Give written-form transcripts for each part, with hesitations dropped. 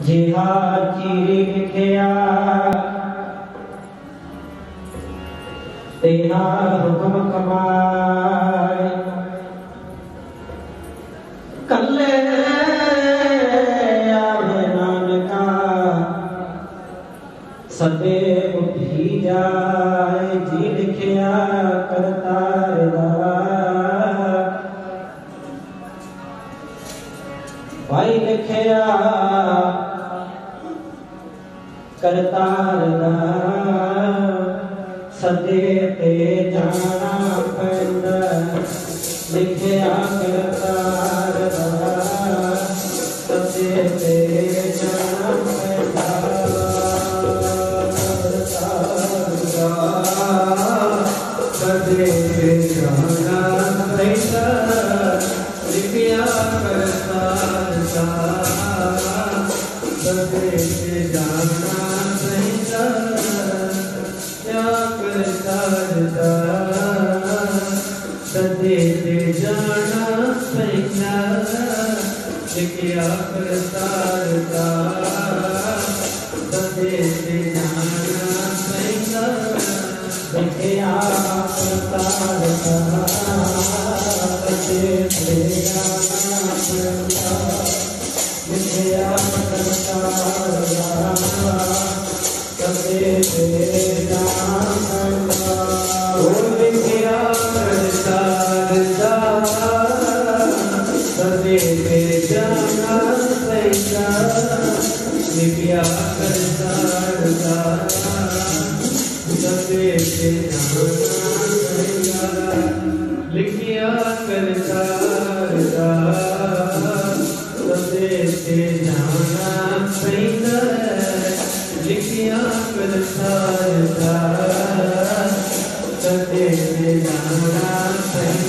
जिहा चीरी लिखिया तेहा हुक्म कमाए कल्ले आवे नानका सदे उठी जाए जी लिखिया करतार भाई लिखिया करतार सदे ते जाना पैंदा लिखिया करतार सदे ते जाना पैंदा सदे ते जाना पैंदा लिखिया करतार सदे ते जाना पैंदा सदे ते जाना पैंदा लिखिया करतार सदे ते जाना पैंदा लिखिया करतार सदे ते जाना पैंदा लिखिया करतार सदे ते जाना पैंदा लिखिया करतार सदे ते जाना पैंदा लिखिया करतार सदे ते जाना पैंदा लिखिया करतार सदे ते जाना पैंदा लिखिया करतार सदे ते जाना पैंदा सदे ते जाना पैंदा सदे ते जाना पैंदा सदे ते जाना पैंदा सदे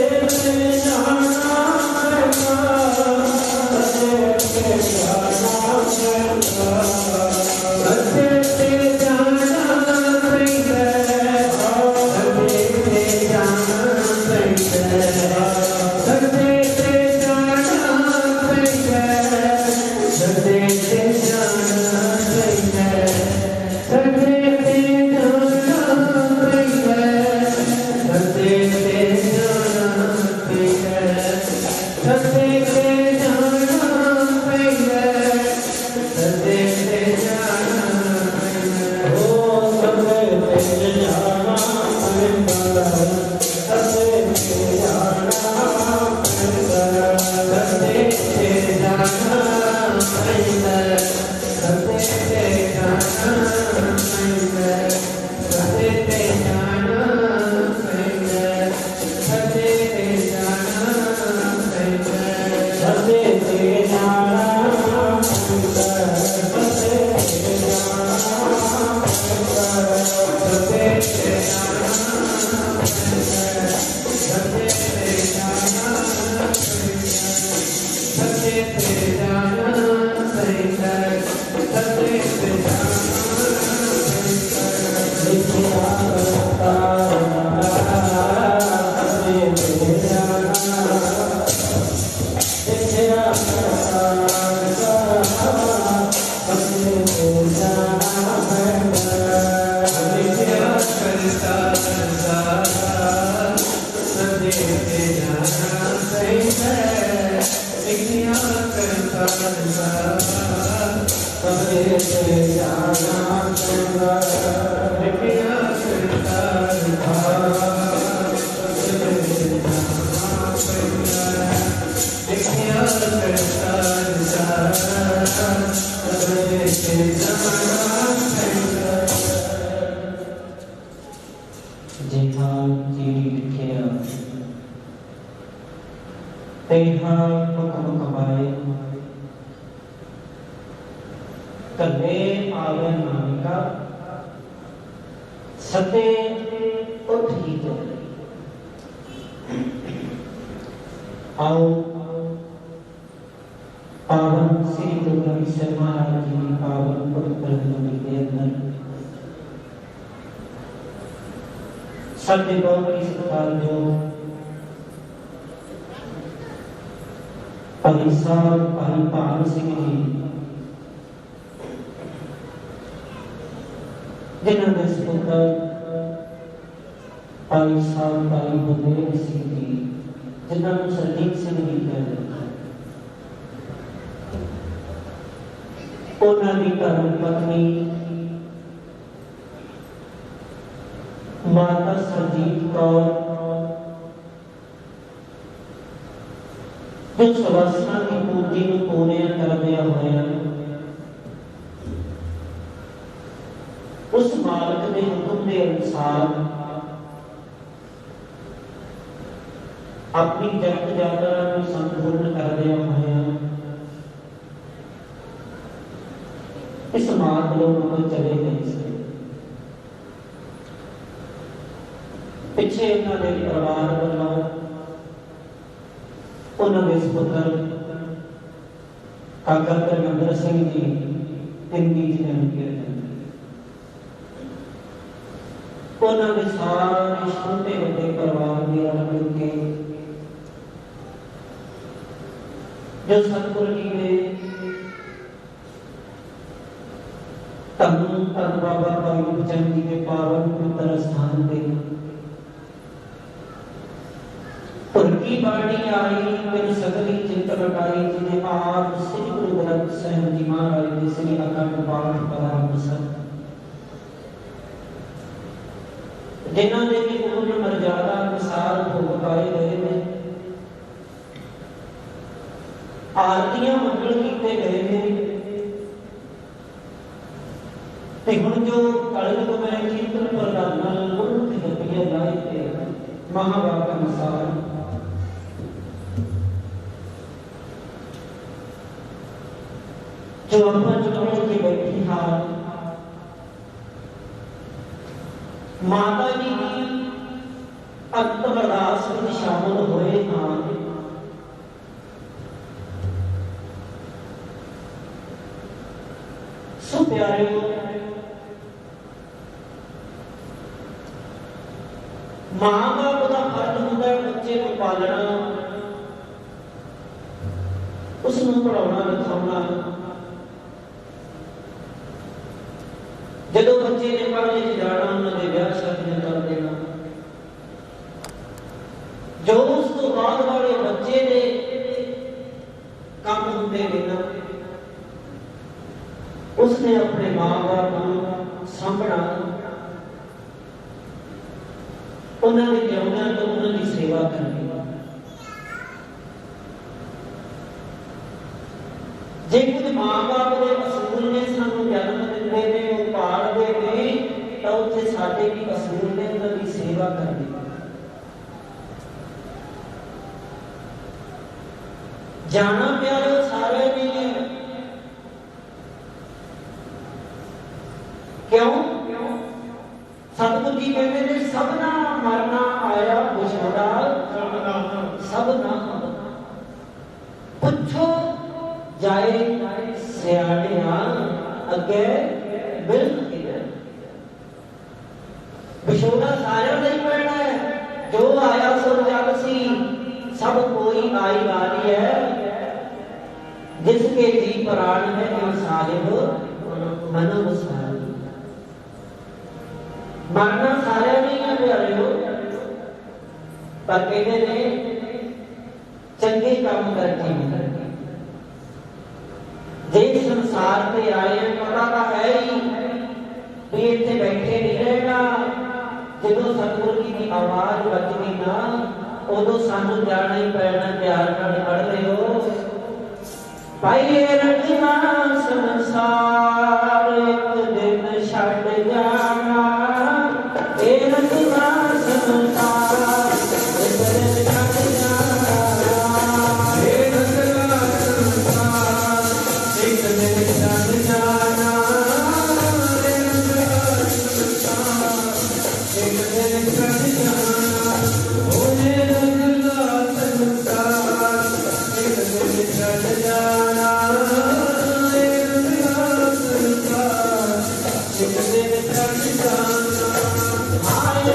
ते जाना पैंदा सदे ते जाना पैंदा सदे ते जाना पैंदा सदे ते जाना पैंदा सदे ते जाना पैंदा सदे ते जाना पैंदा सदे ते जाना पैंदा सदे ते जाना पैंदा ओ सदे ते जाना पैंदा सदे ते जाना पैंदा सदे ते जाना पैंदा सदे ते जाना पैंदा सदे ते जाना पैंदा सदे ते जाना पैंदा सदे ते जाना पैंदा सदे ते जाना पैंदा सदे ते जाना सदे ते जाना सदे ते जाना पैंदा सदे ते जाना लिखिया करतार सदे ते जाना लिखिया करतार सदे ते जाना पैंदा लिखिया करतार सदे ते जाना पैंदा लिखिया करतार सदे ते जाना पैंदा लिखिया करतार सदे ते जाना पैंदा लिखिया करतार सदे ते जाना पैंदा जिहा चीरी लिखिया तेहा हुक्म कमाए कल्ले आवे नानका सदे उठ ही जाए आओ पावन श्री गुरु ग्रंथ साहिब महाराज जी की पावन पवित्र नगरी के अंदर साडे बहुत ही सत्कारयोग भाई साहब भाई भान सिंह जी जिन्हों के सपुत्र भाई साहब भाई बलदेव सिंह जी जिन्होंने सरजीत सिंह जी कहते उन्होंने धर्म पत्नी माता सरजीत कौर जो सवासना की पूर्ति को पूरे करदिया होया उस मालक के हुक्म के अनुसार अपनी जगत यात्रा को संपूर्ण करदिया होया इस मार्ग लोगों को चले गए से पिछे उन्होंने परिवार वालों उन्होंने सपुत्र काका धर्मेंद्र सिंह जी इनकी जन्म किया उन्होंने सारे छोटे बड़े परिवार के रल के जो सतगुरु जी ने धन बाबा भाई बचन जी के पावन पवित्र स्थान पे की बाणी आई मेरी सगली चिंत लटाई जिन्हें आप श्री गुरु ग्रंथ साहिब जी महाराज जी श्री अखंड पाठ परामर्श जिन्होंने भी पूर्ण मर्यादा अनुसार भोग पाए गए हैं आरतियां मंगल किए गए हैं ते हुण जो कलयुग में कीर्तन प्रधाना गुरु की गतियां लाए थे महावाक्य अनुसार जो अपन जुड़े के बैठी हाल माता जी की अंत अरदास में शामिल हुए हाँ सो प्यारे मां बाप का फर्ज होता है बच्चे को पालना उसनों पढ़ाना लिखाना जदों बच्चे ने पढ़ने जाना उन्होंने ब्याह शादियां कर देना जो उस तो बाद वाले बच्चे ने काम होंगे लेना उसने अपने मां बाप को सांभना उन्होंने जिउंदियां तो उन्होंने सेवा करनी जे कुछ मां बाप के असूल ने सानू जन्म दिते ने वो पालदे ने तो उत्थे साडे भी असूल ने उन्होंने सेवा करनी जाना प्यारो सारे भी क्यों सतगुरु जी कहते ने सबना मरना आया विछोड़ा सबना पुछो जाए सियाणिया अगे बिल्कुल विछोड़ा सारे नहीं पैना है जो आया सो जग सी सब कोई आई वाली है जिसके जी प्राण है जो साहिब मन मुस्कान मरना सारे नहीं है प्यारे हो पर कहते ने चंगे काम करके जे संसार पे आए पता तो है ही भी इतने बैठे नहीं रहेगा जो सतगुरु जी की आवाज बजनी ना उदो सानू जाना ही पैना प्यार नाल पढ़ रहे हो भाई रखना संसार एक दिन छड़ जाना ए रखना संसार एक दिन छड़ जाना ए रखना संसार एक दिन छड़ जाना ए रखना संसार एक दिन छड़ जाना ओ ए रखना संसार एक दिन छड़ जाना ए रखना संसार एक दिन छड़ जाना हाय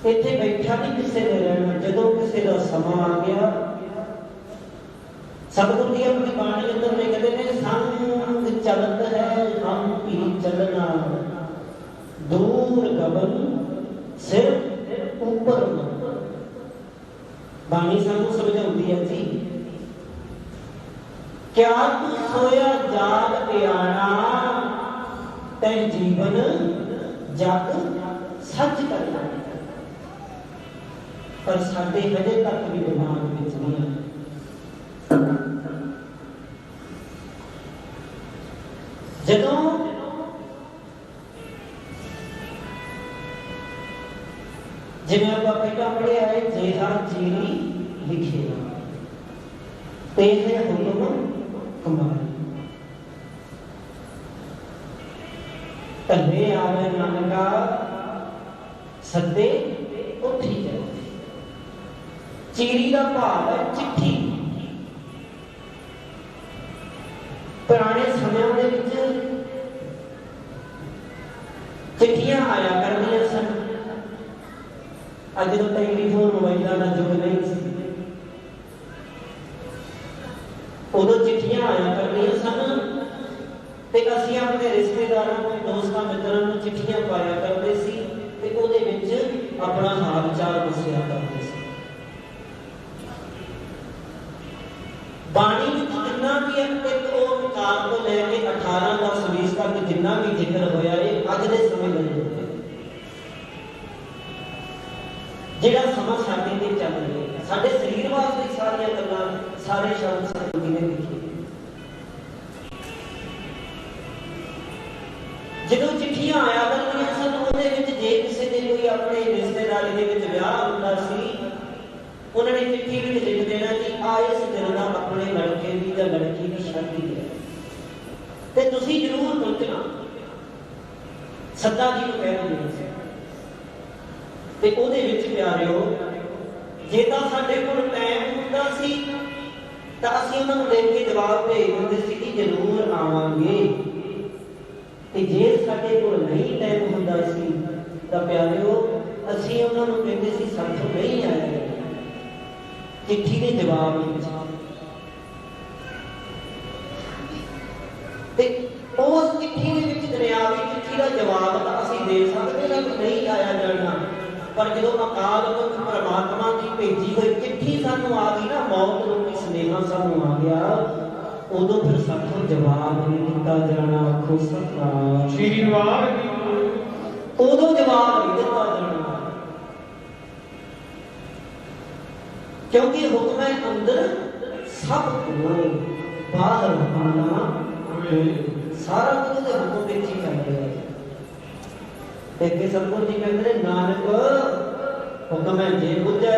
ਇੱਥੇ ਬੈਠਾ ਨਹੀਂ ਕਿਸੇ ਨੇ ਰਹਿਣਾ। ਜਦੋਂ ਕਿਸੇ ਦਾ ਸਮਾਂ ਆ ਗਿਆ, ਸਤਿਗੁਰੂ ਜੀ ਆਪਣੀ ਬਾਣੀ ਅੰਦਰ ਲਿਖਦੇ ਨੇ, ਸੰਗ ਚਲਤ ਹੈ ਹਮ ਵੀ ਚਲਣਾ, ਦੂਰ ਗਗਨ ਸਿਰ ਉੱਪਰ ਮਤ। ਬਾਣੀ ਸਾਨੂੰ ਸਮਝਾਉਂਦੀ ਹੈ ਜੀ, ਕਿਆ ਤੂੰ ਸੋਇਆ ਜਾਗ ਪਿਆਣਾ, ਤੈ ਜੀਵਨ ਜਗ ਸੱਚ ਕਰਨਾ। ਪਰ ਸਾਡੇ ਹਜੇ ਤੱਕ ਵੀ ਦਿਮਾਗ ਵਿੱਚ ਨਹੀਂ ਆਇਆ। ਜਦੋਂ ਜਿਵੇਂ ਆਪਾਂ ਪਹਿਲਾਂ ਪੜ੍ਹਿਆ ਹੈ, ਜਿਹੜਾ ਚੀਰੀ ਲਿਖੇ ਤੇ ਹੈ ਹੁਕਮ ਕਮਾਲ, ਧੰਨੇ ਆਵੇ ਨਾਨਕਾ ਸੱਦੇ ਉੱਠੀ ਜਾਏ। ਚੀਰੀ ਦਾ ਭਾਵ ਹੈ ਚਿੱਠੀ। ਪੁਰਾਣੇ ਸਮਿਆਂ ਦੇ ਵਿੱਚ ਚਿੱਠੀਆਂ ਆਇਆ ਕਰਦੀਆਂ ਸਨ। ਅੱਜ ਜਦੋਂ ਟੈਲੀਫੋਨ ਮੋਬਾਈਲਾਂ ਦਾ ਯੁੱਗ ਨਹੀਂ ਸੀ, ਉਦੋਂ ਚਿੱਠੀਆਂ ਆਇਆ ਕਰਦੀਆਂ ਸਨ ਤੇ ਅਸੀਂ ਆਪਣੇ ਰਿਸ਼ਤੇਦਾਰਾਂ ਨੂੰ, ਦੋਸਤਾਂ ਮਿੱਤਰਾਂ ਨੂੰ ਚਿੱਠੀਆਂ ਪਾਇਆ ਕਰਦੇ ਸੀ ਤੇ ਉਹਦੇ ਵਿੱਚ ਆਪਣਾ ਹਾਲ ਚਾਲ ਦੱਸਿਆ ਕਰਦੇ ਸੀ। ਬਾਣੀ ਵਿੱਚ ਜਿੰਨਾ ਵੀ ਇੱਕ ਉਹ ਕਾਲ ਤੋਂ ਲੈ ਕੇ 18 10 20 ਤੱਕ ਜਿੰਨਾ ਵੀ ਜ਼ਿਕਰ ਹੋਇਆ ਇਹ ਅੱਜ ਦੇ ਸਮੇਂ ਦਾ ਹੀ ਹੈ, ਜਿਹੜਾ ਸਮਾਂ ਸਾਡੇ ਤੇ ਚੱਲ ਰਿਹਾ ਹੈ। ਸਾਡੇ ਸਰੀਰ ਵਾਸਤੇ ਸਾਰੀਆਂ ਗੱਲਾਂ, ਸਾਰੇ ਸ਼ਬਦ ਸਤਿਗੁਰੂ ਜੀ ਨੇ ਲਿਖੇ। ਜਦੋਂ ਚਿੱਠੀਆਂ ਆਇਆ ਕਰਦੀਆਂ ਸਨ, ਉਹਦੇ ਵਿੱਚ ਜੇ ਕਿਸੇ ਦੇ ਕੋਈ ਆਪਣੇ ਰਿਸ਼ਤੇਦਾਰੀ ਦੇ ਵਿੱਚ ਵਿਆਹ ਹੁੰਦਾ ਸੀ, ਉਹਨਾਂ ਨੇ ਚਿੱਠੀ ਵਿੱਚ ਲਿਖ ਦੇਣਾ ਕਿ ਆ ਇਸ ਦਿਨ ਦਾ ਆਪਣੇ ਲੜਕੇ ਦੀ ਜਾਂ ਲੜਕੀ ਦੀ ਸ਼ਾਦੀ ਹੈ ਤੇ ਤੁਸੀਂ ਜ਼ਰੂਰ ਪਹੁੰਚਣਾ। ਸੱਦਾ ਜੀ ਨੂੰ ਕਹਿ ਦਿੰਦੇ ਸੀ। ਤੇ ਉਹਦੇ ਵਿੱਚ ਪਿਆਰਿਓ, ਜੇ ਤਾਂ ਸਾਡੇ ਕੋਲ ਟਾਈਮ ਹੁੰਦਾ ਸੀ ਤਾਂ ਅਸੀਂ ਉਹਨਾਂ ਨੂੰ ਲਿਖ ਕੇ ਜਵਾਬ ਭੇਜ ਦਿੰਦੇ ਸੀ ਕਿ ਜ਼ਰੂਰ ਆਵਾਂਗੇ, ਤੇ ਜੇ ਸਾਡੇ ਕੋਲ ਨਹੀਂ ਟਾਈਮ ਹੁੰਦਾ ਸੀ ਤਾਂ ਪਿਆਰਿਓ ਅਸੀਂ ਉਹਨਾਂ ਨੂੰ ਕਹਿੰਦੇ ਸੀ ਸਾਥੋਂ ਨਹੀਂ ਆਇਆ, ਚਿੱਠੀ ਦੇ ਜਵਾਬ ਵਿੱਚ। ਤੇ ਉਸ ਚਿੱਠੀ ਦੇ ਵਿੱਚ ਦੁਨਿਆਵੀ ਚਿੱਠੀ ਦਾ ਜਵਾਬ ਤਾਂ ਅਸੀਂ ਦੇ ਸਕਦੇ ਹਾਂ ਕਿ ਨਹੀਂ ਆਇਆ ਜਾਣਾ, ਪਰ ਜਦੋਂ ਅਕਾਲ ਪੁਰਖ ਪਰਮਾਤਮਾ ਦੀ ਭੇਜੀ ਹੋਈ ਚਿੱਠੀ ਸਾਨੂੰ ਆ ਗਈ ਨਾ, ਮੌਤ ਰੂਪੀ ਸੁਨੇਹਾ ਸਾਨੂੰ ਆ ਗਿਆ, ਉਦੋਂ ਫਿਰ ਸਾਥੋਂ ਜਵਾਬ ਨਹੀਂ ਦਿੱਤਾ ਜਾਣਾ। ਆਖੋ ਸਤਿ ਸ੍ਰੀ ਅਕਾਲ। ਉਦੋਂ ਜਵਾਬ ਨਹੀਂ ਦਿੱਤਾ ਜਾਣਾ, ਕਿਉਂਕਿ ਹੁਕਮ ਹੈ ਅੰਦਰ ਸਭ ਕੋ ਬਾਹਰ ਆਣਾ, ਸਾਰਾ ਕੁਝ ਉਹਦੇ ਹੁਕਮ ਵਿੱਚ ਹੀ ਚੱਲ ਰਿਹਾ ਹੈ। ਤੇ ਸਤਿਗੁਰੂ ਜੀ ਕਹਿੰਦੇ ਨੇ, ਨਾਨਕ ਹੁਕਮ ਹੈ ਜੇ ਬੁੱਝੈ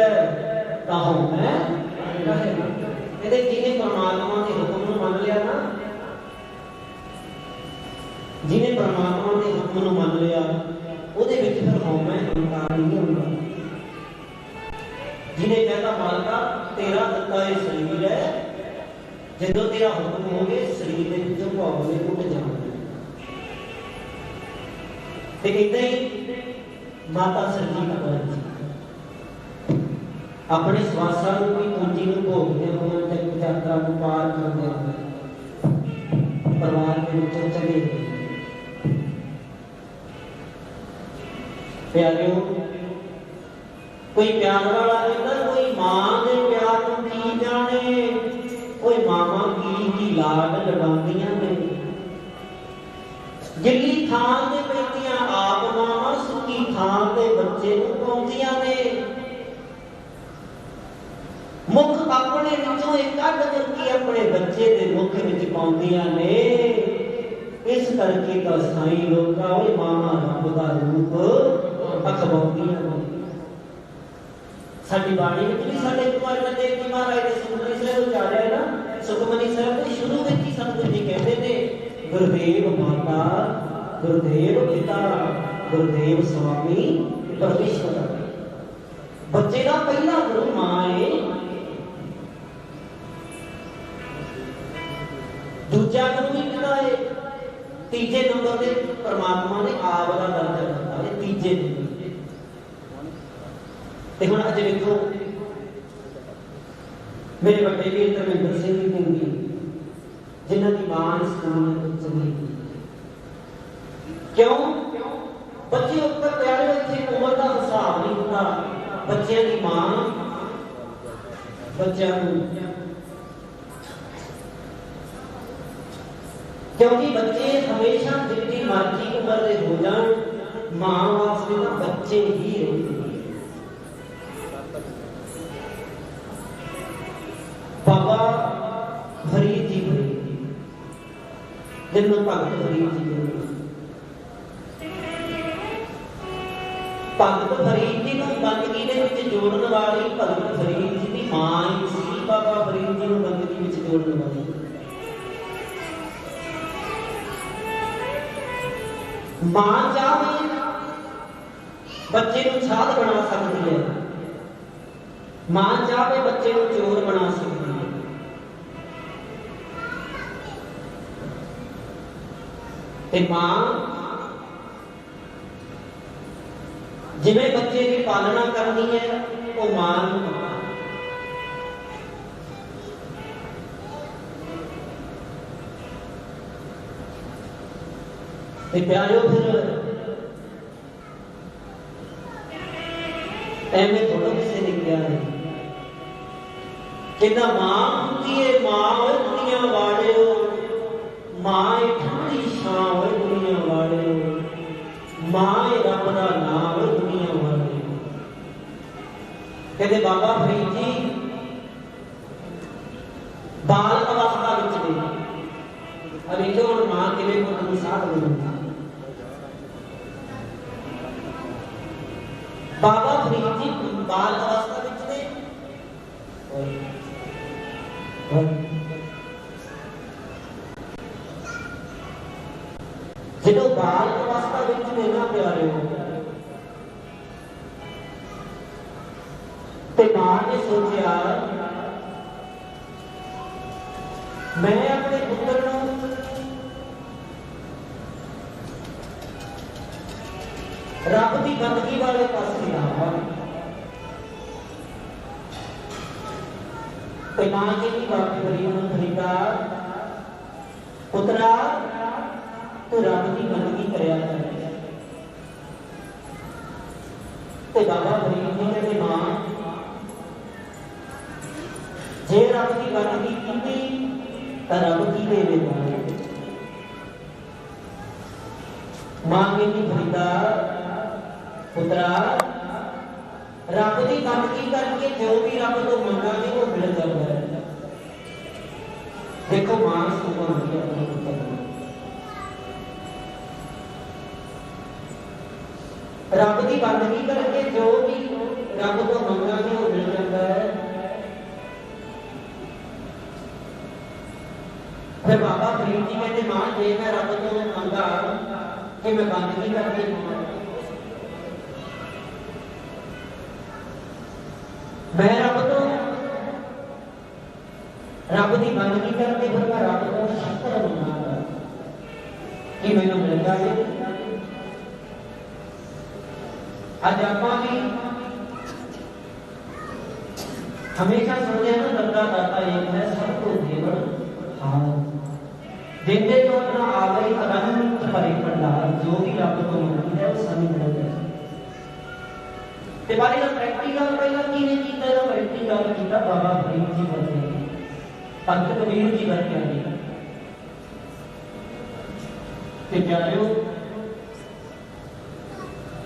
ਤਾਂ ਹੁਕਮ ਹੈ ਕਹਿੰਦੇ ਜਿਹਨੇ ਪਰਮਾਤਮਾ ਦੇ ਹੁਕਮ ਨੂੰ ਮੰਨ ਲਿਆ ਨਾ, ਜਿਹਨੇ ਪਰਮਾਤਮਾ ਦੇ ਹੁਕਮ ਨੂੰ ਮੰਨ ਲਿਆ, ਉਹਦੇ ਵਿੱਚ ਫਿਰ ਹਉਮੈ ਹੰਕਾਰ ਨਹੀਂ ਹੁੰਦਾ। ਜਿਹਨੇ ਕਹਿੰਦਾ ਮਾਲਕਾ ਤੇਰਾ ਦਿੱਤਾ ਇਹ ਸਰੀਰ ਹੈ, ਜਦੋਂ ਤੇਰਾ ਹੁਕਮ ਹੋ ਗਿਆ ਸਰੀਰ ਦੇ ਵਿੱਚੋਂ ਭੌਂਕਦੇ ਉੱਡ ਜਾਣਗੇ। ਤੇ ਇਦਾਂ ਹੀ ਮਾਤਾ ਸਰਜੀਤ ਕੌਰ ਜੀ ਆਪਣੇ ਸਵਾਸਾਂ ਨੂੰ ਵੀ ਪੂੰਜੀ ਨੂੰ ਭੋਗਦੇ ਹੋਏ ਤੇ ਯਾਤਰਾ ਨੂੰ ਪਾਰ ਕਰਦੇ ਹੋਏ ਪਰਿਵਾਰ ਦੇ ਵਿੱਚੋਂ ਚਲੇ ਗਏ। ਪਿਆਰਿਓ, ਕੋਈ ਪਿਆਰ ਵਾਲਾ ਕਹਿੰਦਾ ਕੋਈ ਮਾਂ ਦੇ ਪਿਆਰ ਨੂੰ ਕੀ ਜਾਣੇ, ਕੋਈ ਮਾਵਾਂ ਕੀ ਲਾਡ ਲਗਾਉਂਦੀਆਂ ਨੇ। ਗਿੱਲੀ ਥਾਂ ਤੇ ਪੈਂਦੀਆਂ ਆਪ ਮਾਵਾਂ, ਸੁੱਕੀ ਥਾਂ ਤੇ ਬੱਚੇ ਨੂੰ ਪਾਉਂਦੀਆਂ ਨੇ। ਮੁੱਖ ਆਪਣੇ ਵਿੱਚੋਂ ਇੱਕ ਕੱਢ ਕੇ ਆਪਣੇ ਬੱਚੇ ਦੇ ਮੁੱਖ ਵਿੱਚ ਪਾਉਂਦੀਆਂ ਨੇ। ਇਸ ਕਰਕੇ ਤਾਂ ਸਾਈਂ ਲੋਕਾਂ ਉਹ ਮਾਵਾਂ ਰੱਬ ਦਾ ਰੂਪ ਅਖਵਾਉਂਦੀਆਂ ਨੇ। ਸਾਡੀ ਬਾਣੀ ਵਿੱਚ ਵੀ ਸਾਡੇ ਗੁਰੂ ਅਰਜਨ ਦੇਵ ਜੀ ਮਹਾਰਾਜ ਦੇ ਸੁਖਮਨੀ ਸਾਹਿਬ ਉਚਾਰਿਆ ਨਾ, ਸੁਖਮਨੀ ਸਾਹਿਬ ਦੇ ਸ਼ੁਰੂ ਵਿੱਚ ਹੀ ਸਤਿਗੁਰੂ ਜੀ ਕਹਿੰਦੇ ਨੇ, ਗੁਰਦੇਵ ਮਾਤਾ, ਗੁਰਦੇਵ ਪਿਤਾ, ਗੁਰਦੇਵ ਸਵਾਮੀ ਪਰਮੇਸ਼ਵਰ। ਬੱਚੇ ਦਾ ਪਹਿਲਾ ਗੁਰੂ ਮਾਂ ਹੈ, ਦੂਜਾ ਗੁਰੂ ਵੀ ਕਿਹੜਾ ਹੈ, ਤੀਜੇ ਨੰਬਰ ਤੇ ਪਰਮਾਤਮਾ ਨੇ ਆਪ ਦਾ ਦਰਜਾ ਦਿੱਤਾ ਹੈ, ਤੀਜੇ ਨੰਬਰ। ਤੇ ਹੁਣ ਅੱਜ ਵੇਖੋ ਮੇਰੇ ਵੱਡੇ ਵੀਰ ਧਰਮਿੰਦਰ ਸਿੰਘ ਜੀ ਨੇ ਜਿਨ੍ਹਾਂ ਦੀ ਮਾਂ ਇਸ ਸਕੂਲ ਵਿੱਚ ਚਲੀ ਕਿਉਂ ਬੱਚੇ ਉੱਪਰ ਪਿਆਰੇ ਇੱਥੇ ਉਮਰ ਦਾ ਹਿਸਾਬ ਨਹੀਂ ਹੁੰਦਾ ਬੱਚਿਆਂ ਦੀ ਮਾਂ ਬੱਚਿਆਂ ਨੂੰ क्योंकि बच्चे हमेशा जितनी मर्जी उम्र के हो जाए मां वास्ते तो बच्चे ही रहते बाबा फरीद जी जिन्होंने भगत फरीद जी भगत फरीद जी को बंदगी के जोड़ने वाली भगत फरीद जी की मां ही सी बाबा फरीद जी को बंदगी में जोड़ने वाली मां चाहे बच्चे को साध बना सकती है मां चाहे बच्चे को चोर बना सकती है ते मां जिवें बच्चे की पालना करनी है वो मां प्यारो फिर एवं थोड़ा किसी ने क्या है कहना मां की मां दुनिया वाले मां ठंडी छां दुनिया वाले मां रब का नाम दुनिया वाले कहते बाबा फरीद जी बाल अवस्था अरे जो मां किवें को साथ बनता बाबा फरीद जी बाल अवस्था विच ने जो बाल अवस्था विच ने ना प्यारे ते मां ने सोचा मैं अपने पुत्र को रब की बंदगी वाले पासे लावा तो मां जी की बात करी फरीदा पुत्रा तू रब की बंदगी करया कर ते बाबा फरीद जी कहते मां जे रब की बंदगी की तो रब की देवेगा मां कहती फरीदा पुत्रा रब की बंदगी करके जो भी रब को मंगांगे वो मिल जाता है देखो मां सुबह अपने पुत्र रब की बंदगी करके जो भी रब को मंगांगे वो मिल जाता है फिर बाबा फरीद जी कहते मां जे मैं रब को मंगा कि मैं बंदगी करके मैं रब तो रब की बंदगी करके फिर मैं रब को शक्कर मंगांगा कि मैनू मिल जाए अज आप भी हमेशा सुनते हैं दत्ता दाता एक है सबको देवन हार देते तो अपना आ गई अनंत भरे भंडार जो भी रब को मिलती है वो सभी मिल जाए ते बारे का प्रैक्टिकल पहला किने कीता है प्रैक्टिकल कीता बाबा फरीद जी बने भगत कबीर जी बने ते प्यारो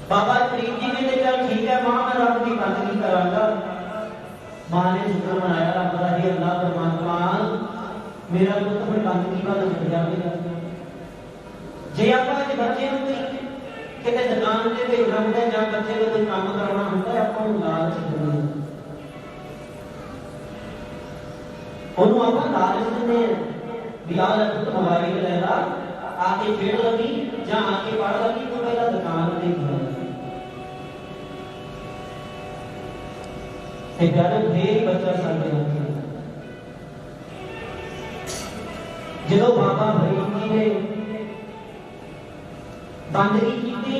बाबा फरीद जी ने कहा ठीक है मां मैं रब की बंदगी करांगा मां ने शुक्र मनाया रब का हे अल्लाह परमात्मा मेरा पुत्र अपनी बंदगी वाल छड़ जाएगा जे आप अज बच्चे कितने दुकान से भेजना होंगे या बच्चे को कोई काम करना होंगे आपको लालच देनी आप लालच देने भी आ मोबाइल लेगा आके खेल लगी या आके पढ़ लगी तो पहला दुकान देखना फिर बच्चा सामने जो बाबा फरीद जी ने बंदगी की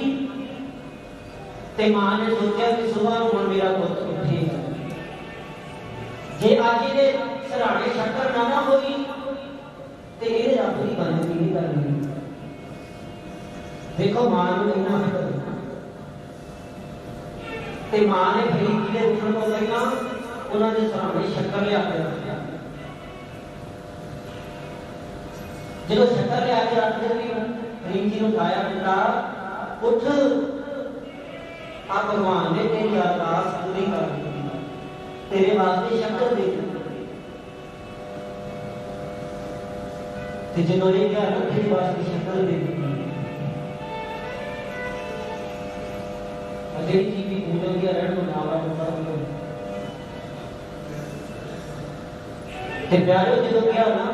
ते मां ने सोचा कि सुबह हुण मेरा पुत्र राजे के सराहने शक्कर ना होई तो ये रब की बंदगी नहीं करनी। देखो मां को इन्ना फिक्र ते मां ने फरीद जी के उठण तो पहला उन्होंने सराहने शक्कर लिया के रखा। जो शक्कर लिया के रख दी फरीद जी ने उठाया, बेटा उठ, आ भगवान ने तेरी अरदास पूरी कर दी, तेरे वास्ते शक्कर दे दी। जिन्होंने क्या तेरे वास्ते शक्कर दे दी, जी की पूजो की रण नावा प्यारो जो क्या ना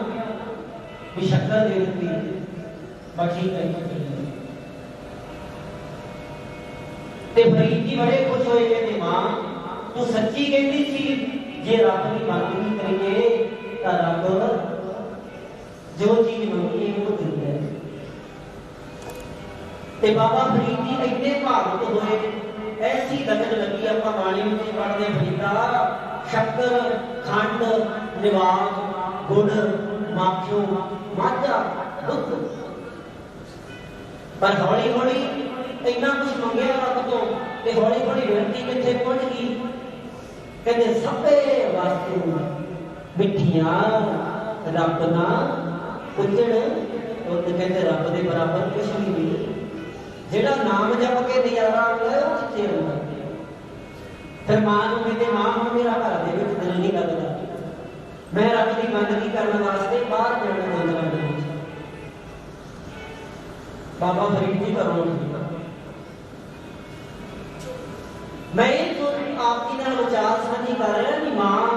भी शक्कर दे दी, बस ठीक है। फरीद जी बड़े खुश होए, कहते मां तू सच्ची कहती सी, जे रब की बंदगी करिए तो रब जो चीज मंगी है वो दिंदा है। ते बाबा फरीद जी इतने भावुक होए, ऐसी लगन लगी। आप बाणी में पढ़ते फरीदा शक्कर खंड निवाज गुड़ माखियो माझा दुध, पर हौली हौली इन्ना कुछ मंगया रब तो हौली हौली विनती कितने पहुंच गई। कहते सबे वास्ते मिठिया रब ना उजड़, और कहते रब के बराबर कुछ भी नहीं। जेड़ा नाम जप के नजारा आता है वो कितने होता है। फिर मां को कहते मां हम मेरा घर के दिल नहीं लगता, मैं रब की बंदगी करने वास्ते बाहर जाना चाहता हूं। बाबा फरीद जी करो मैं तो आपकी नाल विचार साझी कर रहा कि मां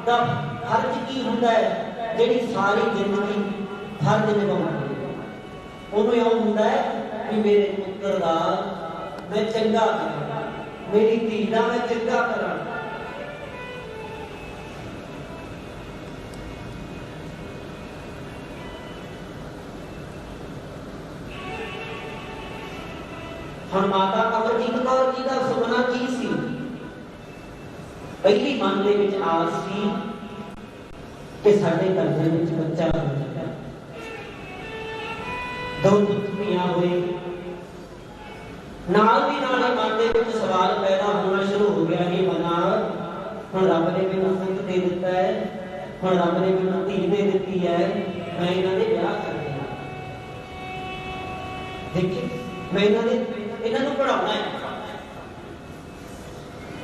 का फर्ज की हुंदा है, जिहड़ी सारी जिंदगी फर्ज निभाउंदी है। उहनूं इउं हुंदा है कि मेरे पुत्र दा मैं चंगा करां, मेरी धी दा मैं चंगा करां। हम माता अमरजीत कौर जी का सुपना की सी? पहली मन दे विच आस सी कि साडे घर दे विच बच्चा हो जाए। दो पुत्रियां हुई, नाल दी नाल मन दे विच सवाल पैदा होना शुरू हो गया कि मना हुण रब ने मैनूं पुੱਤ दे दिता है, हुण रब ने मैनूं धी दे दित्ती है, मैं इन्हां दे विआह कर दियां। देखिए मैं इन्हां नूं पढ़ाउणा है।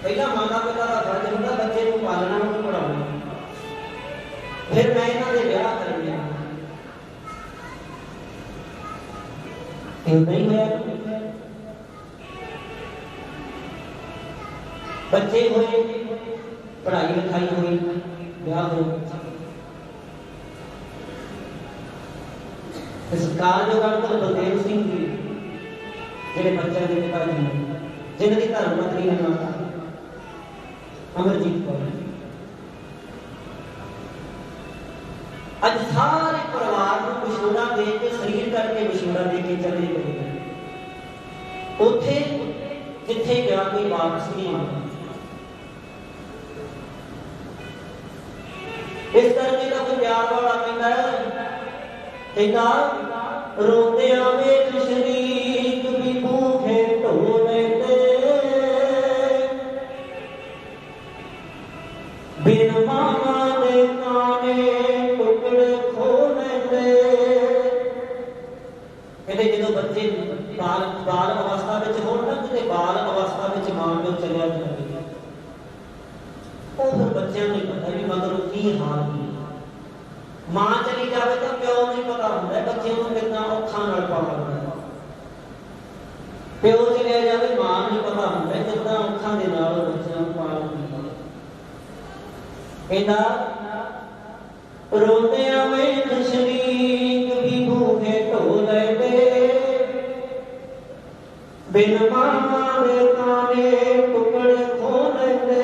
पहला माता पिता का फर्ज होता बच्चे को पालना, उन्हें पढ़ाना, फिर मैं इन्हां दे विआह करने। नहीं होया, बच्चे हुए, पढ़ाई लिखाई हुई, विआह हो। सरकार जो करता बलदेव सिंह जी जेडे बच्चों के पिता जी जिन्होंने धर्म पत्नी ने माता अमरजीत कौर। अज सारे परिवार को मशूरा दे के शरीर करके मशूरा दे के चले गए। उथे जिथे गया कोई वापस नहीं आता। इस करके का कोई प्यार वाला कहता रोते वेख शरीक भी भूखे ढोने ते, बिन मामा दे काने टुकड़े खोने ते। कहते जो बच्चे बाल अवस्था में हो ना, कितने बाल अवस्था में मां प्यो चलिया जाए, वो फिर बच्चों नहीं पता भी मगर की हाल की। मां चली जाए तो प्यो नहीं पता होंगे बच्चे को कितना औखा नाल पालना। प्यो चलिया जाए मां नहीं पता होंगे कितना औखा दे नाल बच्चों को पालना। कहता रोते वेख शरीक भी भूखे ढोले ते, बिन मामा दे काने टुकड़े खोले ते।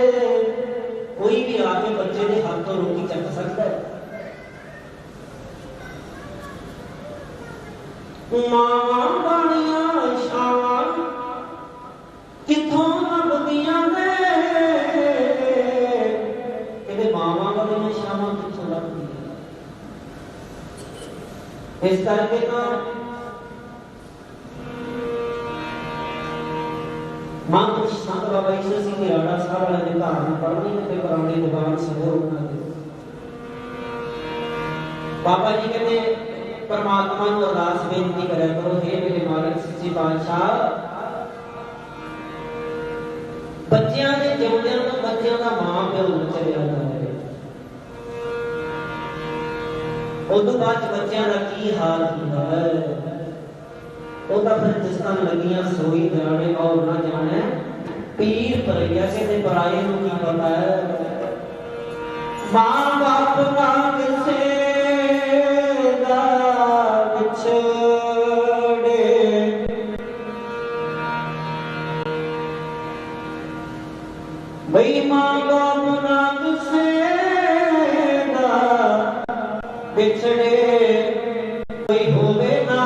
कोई भी आके बच्चे के हाथ तो रोटी चक सकता है। मां बाणिया शान किथों लभदियां ने, कहते मावा इस करके तो महापुरुष संत बाबा ईश्वर सिंह की राणा साहब वाले ने धारणा पढ़नी है पुराने दीवान संगोर बना दे। बाबा जी कहते परमात्मा को अरदास बेनती करे करो, हे मेरे मालिक सच्चे पातशाह, बच्चियां के जिउंदियां तो बच्चियां का मां प्यो न चलिया जाए, उदों बाद बच्चियां का की हाल होता है, ਉਹਦਾ ਫਿਰ ਜਿਸਤਾਂ ਲੱਗੀਆਂ ਸੋਈ ਜਾਣੇ ਔਰ ਨਾ ਜਾਣੇ ਪੀਰ ਪਰਈਆ ਕਹਿੰਦੇ ਪਰਾਏ ਨੂੰ ਕੀ ਪਤਾ ਹੈ। ਮਾਂ ਬਾਪ ਨਾ ਕਿਸੇ ਦਾ ਵਿਛੜੇ, ਬਈ ਮਾਂ ਬਾਪ ਨਾ ਕਿਸੇ ਦਾ ਵਿਛੜੇ, ਕੋਈ ਹੋਵੇ ਨਾ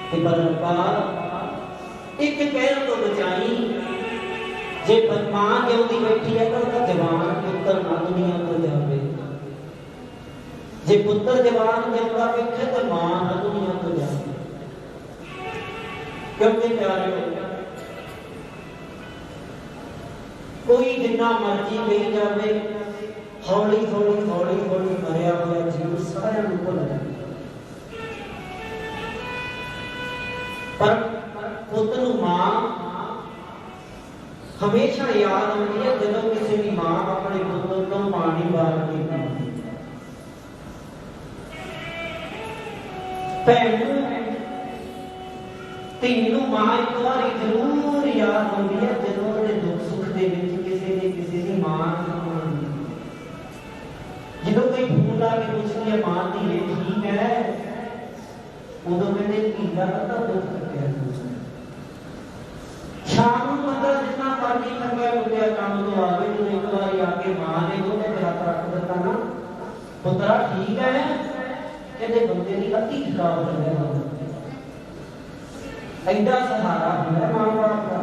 कि पर रब्बा एक कहर तो बचाई, जे मां जिंदी बैठी है तो उसका जवान पुत्र ना दुनिया को जावे, जे पुत्र जवान जिंदा बैठे तो मां ना दुनिया को जावे। क्योंकि प्यारे कोई जिन्ना मर्जी कही जावे, हौली हौली हौली हौली मरिया हुआ जीव सारे भुल जाए, पर पुत्र मां हमेशा याद आती है जब किसी भी मां अपने पुत्र को पानी बार के भैन तीनों मां एक बार जरूर याद आती है जब दुख सुख के किसी की मां जो कोई फोन ला के पूछती है मां धीरे ठीक है, उदों कहते धीरा का दुख करके शाम मतलब जितना पानी थका टूटिया काम तो आवे जो एक बार आके मां ने वो हाथ रख दिता ना, पुत्रा ठीक है, कहते बंदे की अति खराब हो गया, ऐसा सहारा है मां बाप का।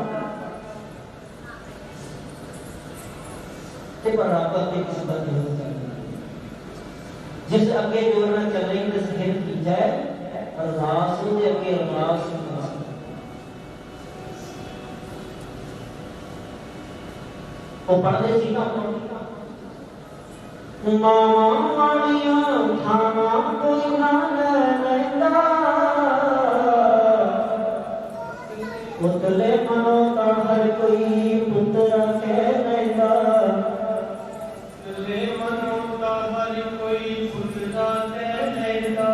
बराबर के किसी का जोर करना, जिस अगे जोर ना चल रही तो सिर की जाए अरदास हो दे अगे अरदास वो पढ़ते सी ना माड़िया थाना कोई ना लैंदा, पुतले मनो का हर कोई पुत्र कह लैंदा, पुतले मनो का हर कोई पुत्र कह लैंदा।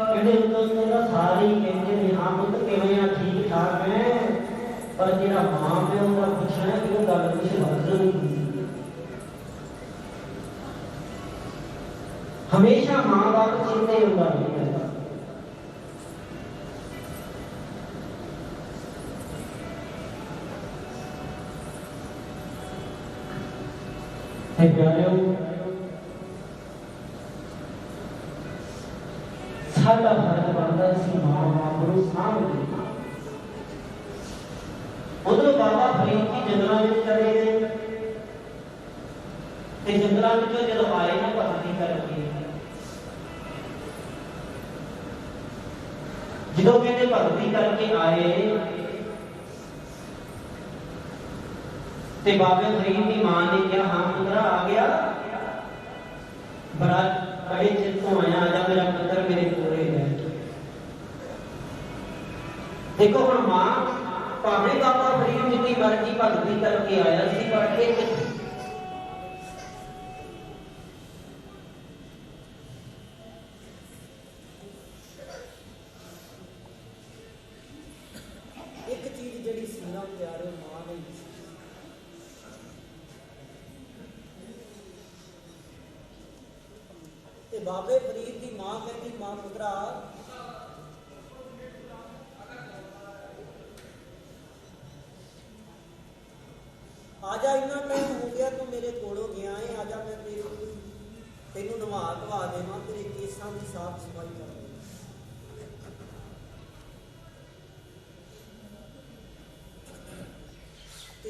कहते दोस्तों का सारी कहते हैं हाँ पुत्र किवें ठीक ठाक है, पर जेड़ा मां प्यो का पूछना है कि वो गल कुछ मतलब नहीं, हमेशा मां बाप चिंता ही होगा नहीं करता। प्यारे साडा फर्ज बनता है कि मां बाप को सामने। उधर बाबा फरीद की जंगलों में चले गए, जंगलों में जो आए ना भक्ति करके, जो कहते भक्ति करके आए ते बाबे फरीद की मां ने क्या हाँ पुत्रा आ गया, बड़ा बड़े चिर तो आया, आजा मेरा पुत्र मेरे पूरे है। देखो हम मां भावे बाबा फरीद जितनी मर्जी भक्ति करके आया सी, पर एक चीज जड़ी सीना प्यारे मां ने ते बाबे फरीद की मां कहती मां पुत्रा आजा, इन्ना टाइम हो गया तू मेरे कोलों गया है, आजा मैं तेनू नवा धवा देवां, तेरे केसां की साफ सफाई कर देवां।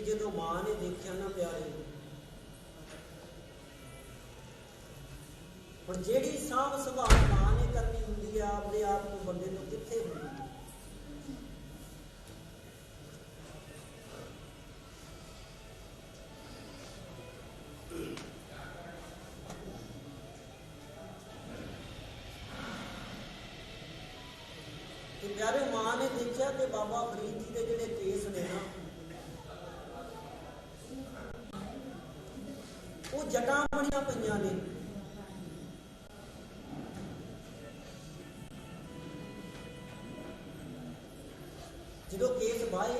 जो मां ने देखा ना प्यारे, और जेड़ी साफ संभाल मां ने करनी होंदी है आपदे आप को बंदे तो कित्थे होंदी है। प्यारे मां ने देखा कि बाबा फरीद जी के जेडे केस ने ना वो जटा बनिया पईयां ने, जो केस बाहे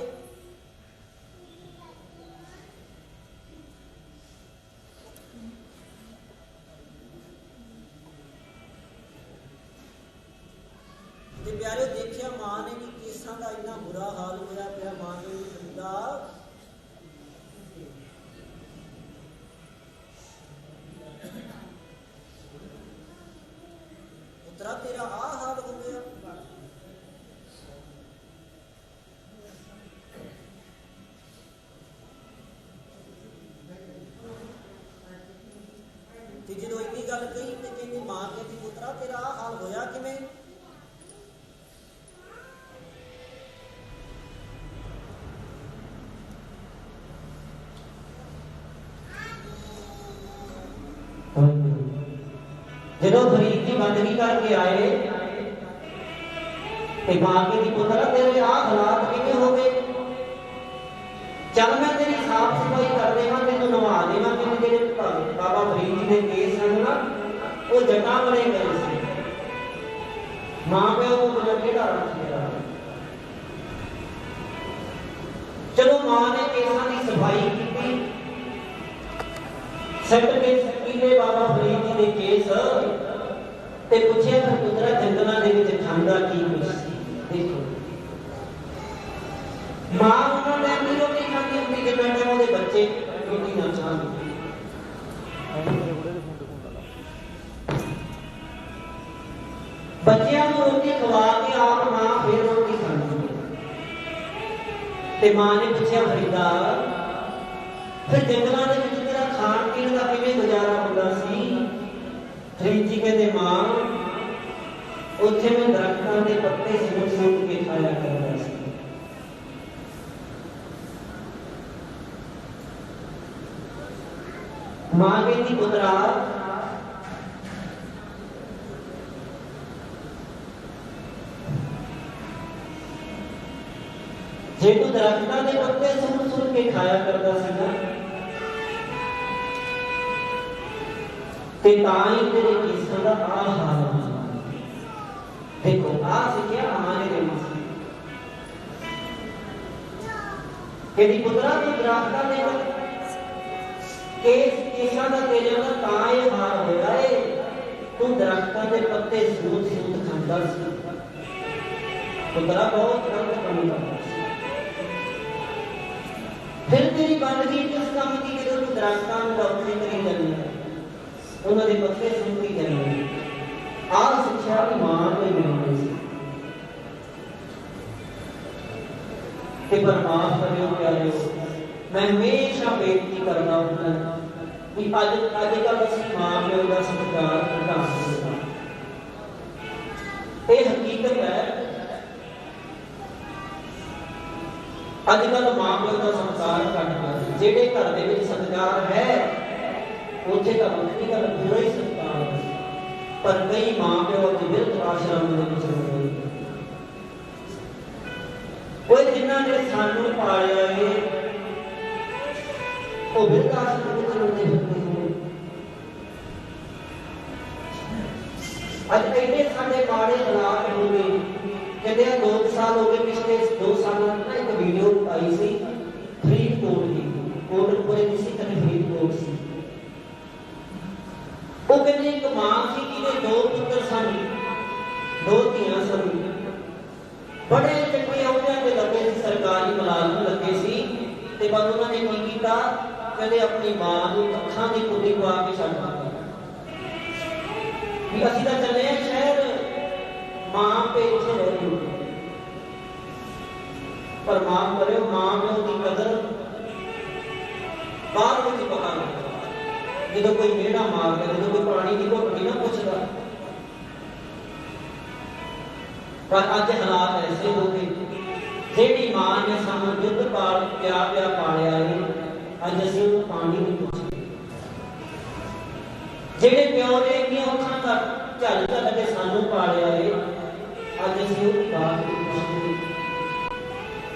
प्यारे देखिया मां ने भी केसा का इन्ना बुरा हाल होया पिया, मां ने भी खरीदा पुत्रा तेरा आ हाल हो गया। गल कही कि कहती मां कहती पुत्रा तेरा आ हाल होया किवें? जो फरीद की बंदगी करके आए मां कहती पुत्रा तेरे आ हालात किवें हो गए? चल मैं तेरी साफ सफाई कर देवा, तेन नवा देवा। क्योंकि जेडे बाबा फरीद जी के केस हैं ना वो जटा बड़े गए थे, मां प्यो को बिना केड़ा रख दिया। चलो मां ने केसां की सफाई की, सट के कीते बाबा फरीद जी के केस ते पूछया फिर पुत्रा जंगलों के विच खांदा की कुछ सी? देखो मां उन्होंने टाइम की रोटी खाती होती जितना टाइम वो बच्चे रोटी ना खाते। बच्चों को रोटी खवा के आप मां फिर रोटी खाती है। मां ने पूछा फरीदा फिर जंगलों के विच तेरा खान पीन का किवें गुजारा होता सी? फरीद जी कहते मां उत्थे मैं दरख्तां के पत्ते सूट सूट के खाया करता सी। मां कहती पुत्रा जे तू दरख्तां के पत्ते सूट सूट के खाया करता सी ना ते तां ही तेरे केसां दा आ हाल होया। देखो आ सिक्ख्या आने दे मसीह कहती पुत्रा तू दरख्तां के केसां दा तेरे दा तां ही हाल होया है, तू दरख्तां के पत्ते सूट सूट खांदा सी। पुत्रा बहुत गलत काम करदा सी। फिर तेरी बंदगी किस काम की कि तू दरख्तां नूं रौखी करी जानी है, उन्हां दे पत्ते सूटी जाने। आ शिक्षा भी मां ने मिलनी सी कि पर माफ करियो प्यारियो, मैं हमेशा बेनती करना हूं कि अजकल असं मां प्यो का सत्कार घटा सकते। यह हकीकत है अजकल मां प्यो का सत्कार घट गया। जेडे घर दे विच सत्कार है उत्थे तां वक्ती गल पूरा ही सत्कार है, पर कई मां प्यो अपने बिरध आश्रम दे विच रह गए। कोई जिन्हां ने सानू पालिया है वो बिरध आश्रम विच रहंदे हैं। अज इन्ने साडे माड़े हालात हो गए। कहते 2 साल हो गए, पिछले 2 सालों में एक वीडियो आई सी फरीदकोट की, कोटपुरे की सी कने फरीदकोट सी। वो कहते एक मां सी जिहदे 2 पुत्र सन, 2 धीआं सन, बड़े चंगे अहुदियां ते लगे सी, सरकारी मुलाजम लगे सी। ते पर उन्होंने की कीता, कहते अपनी मां नूं अखां दी पुल्ली पा के छड्ड दित्ता कि असीं तां चले आ शहर, मां पे इत्थे रह गई। पर मां करो मां प्यो की कदर बाद विच पता लगदा। जो कोई मेढ़ा मारदा, जो कोई पानी की घुट नहीं ना पुछदा। पर अज हालात ऐसे हो गए, जेड़ी मां ने सानू दुध पाल प्या प्या पालिया है, अज असीं उहनूं पानी नहीं पुछदे। जेड़े प्यो ने इन्नी औखां दा झल झल के सानू पालिया है, अज असीं उहदी बात नहीं पुछदे।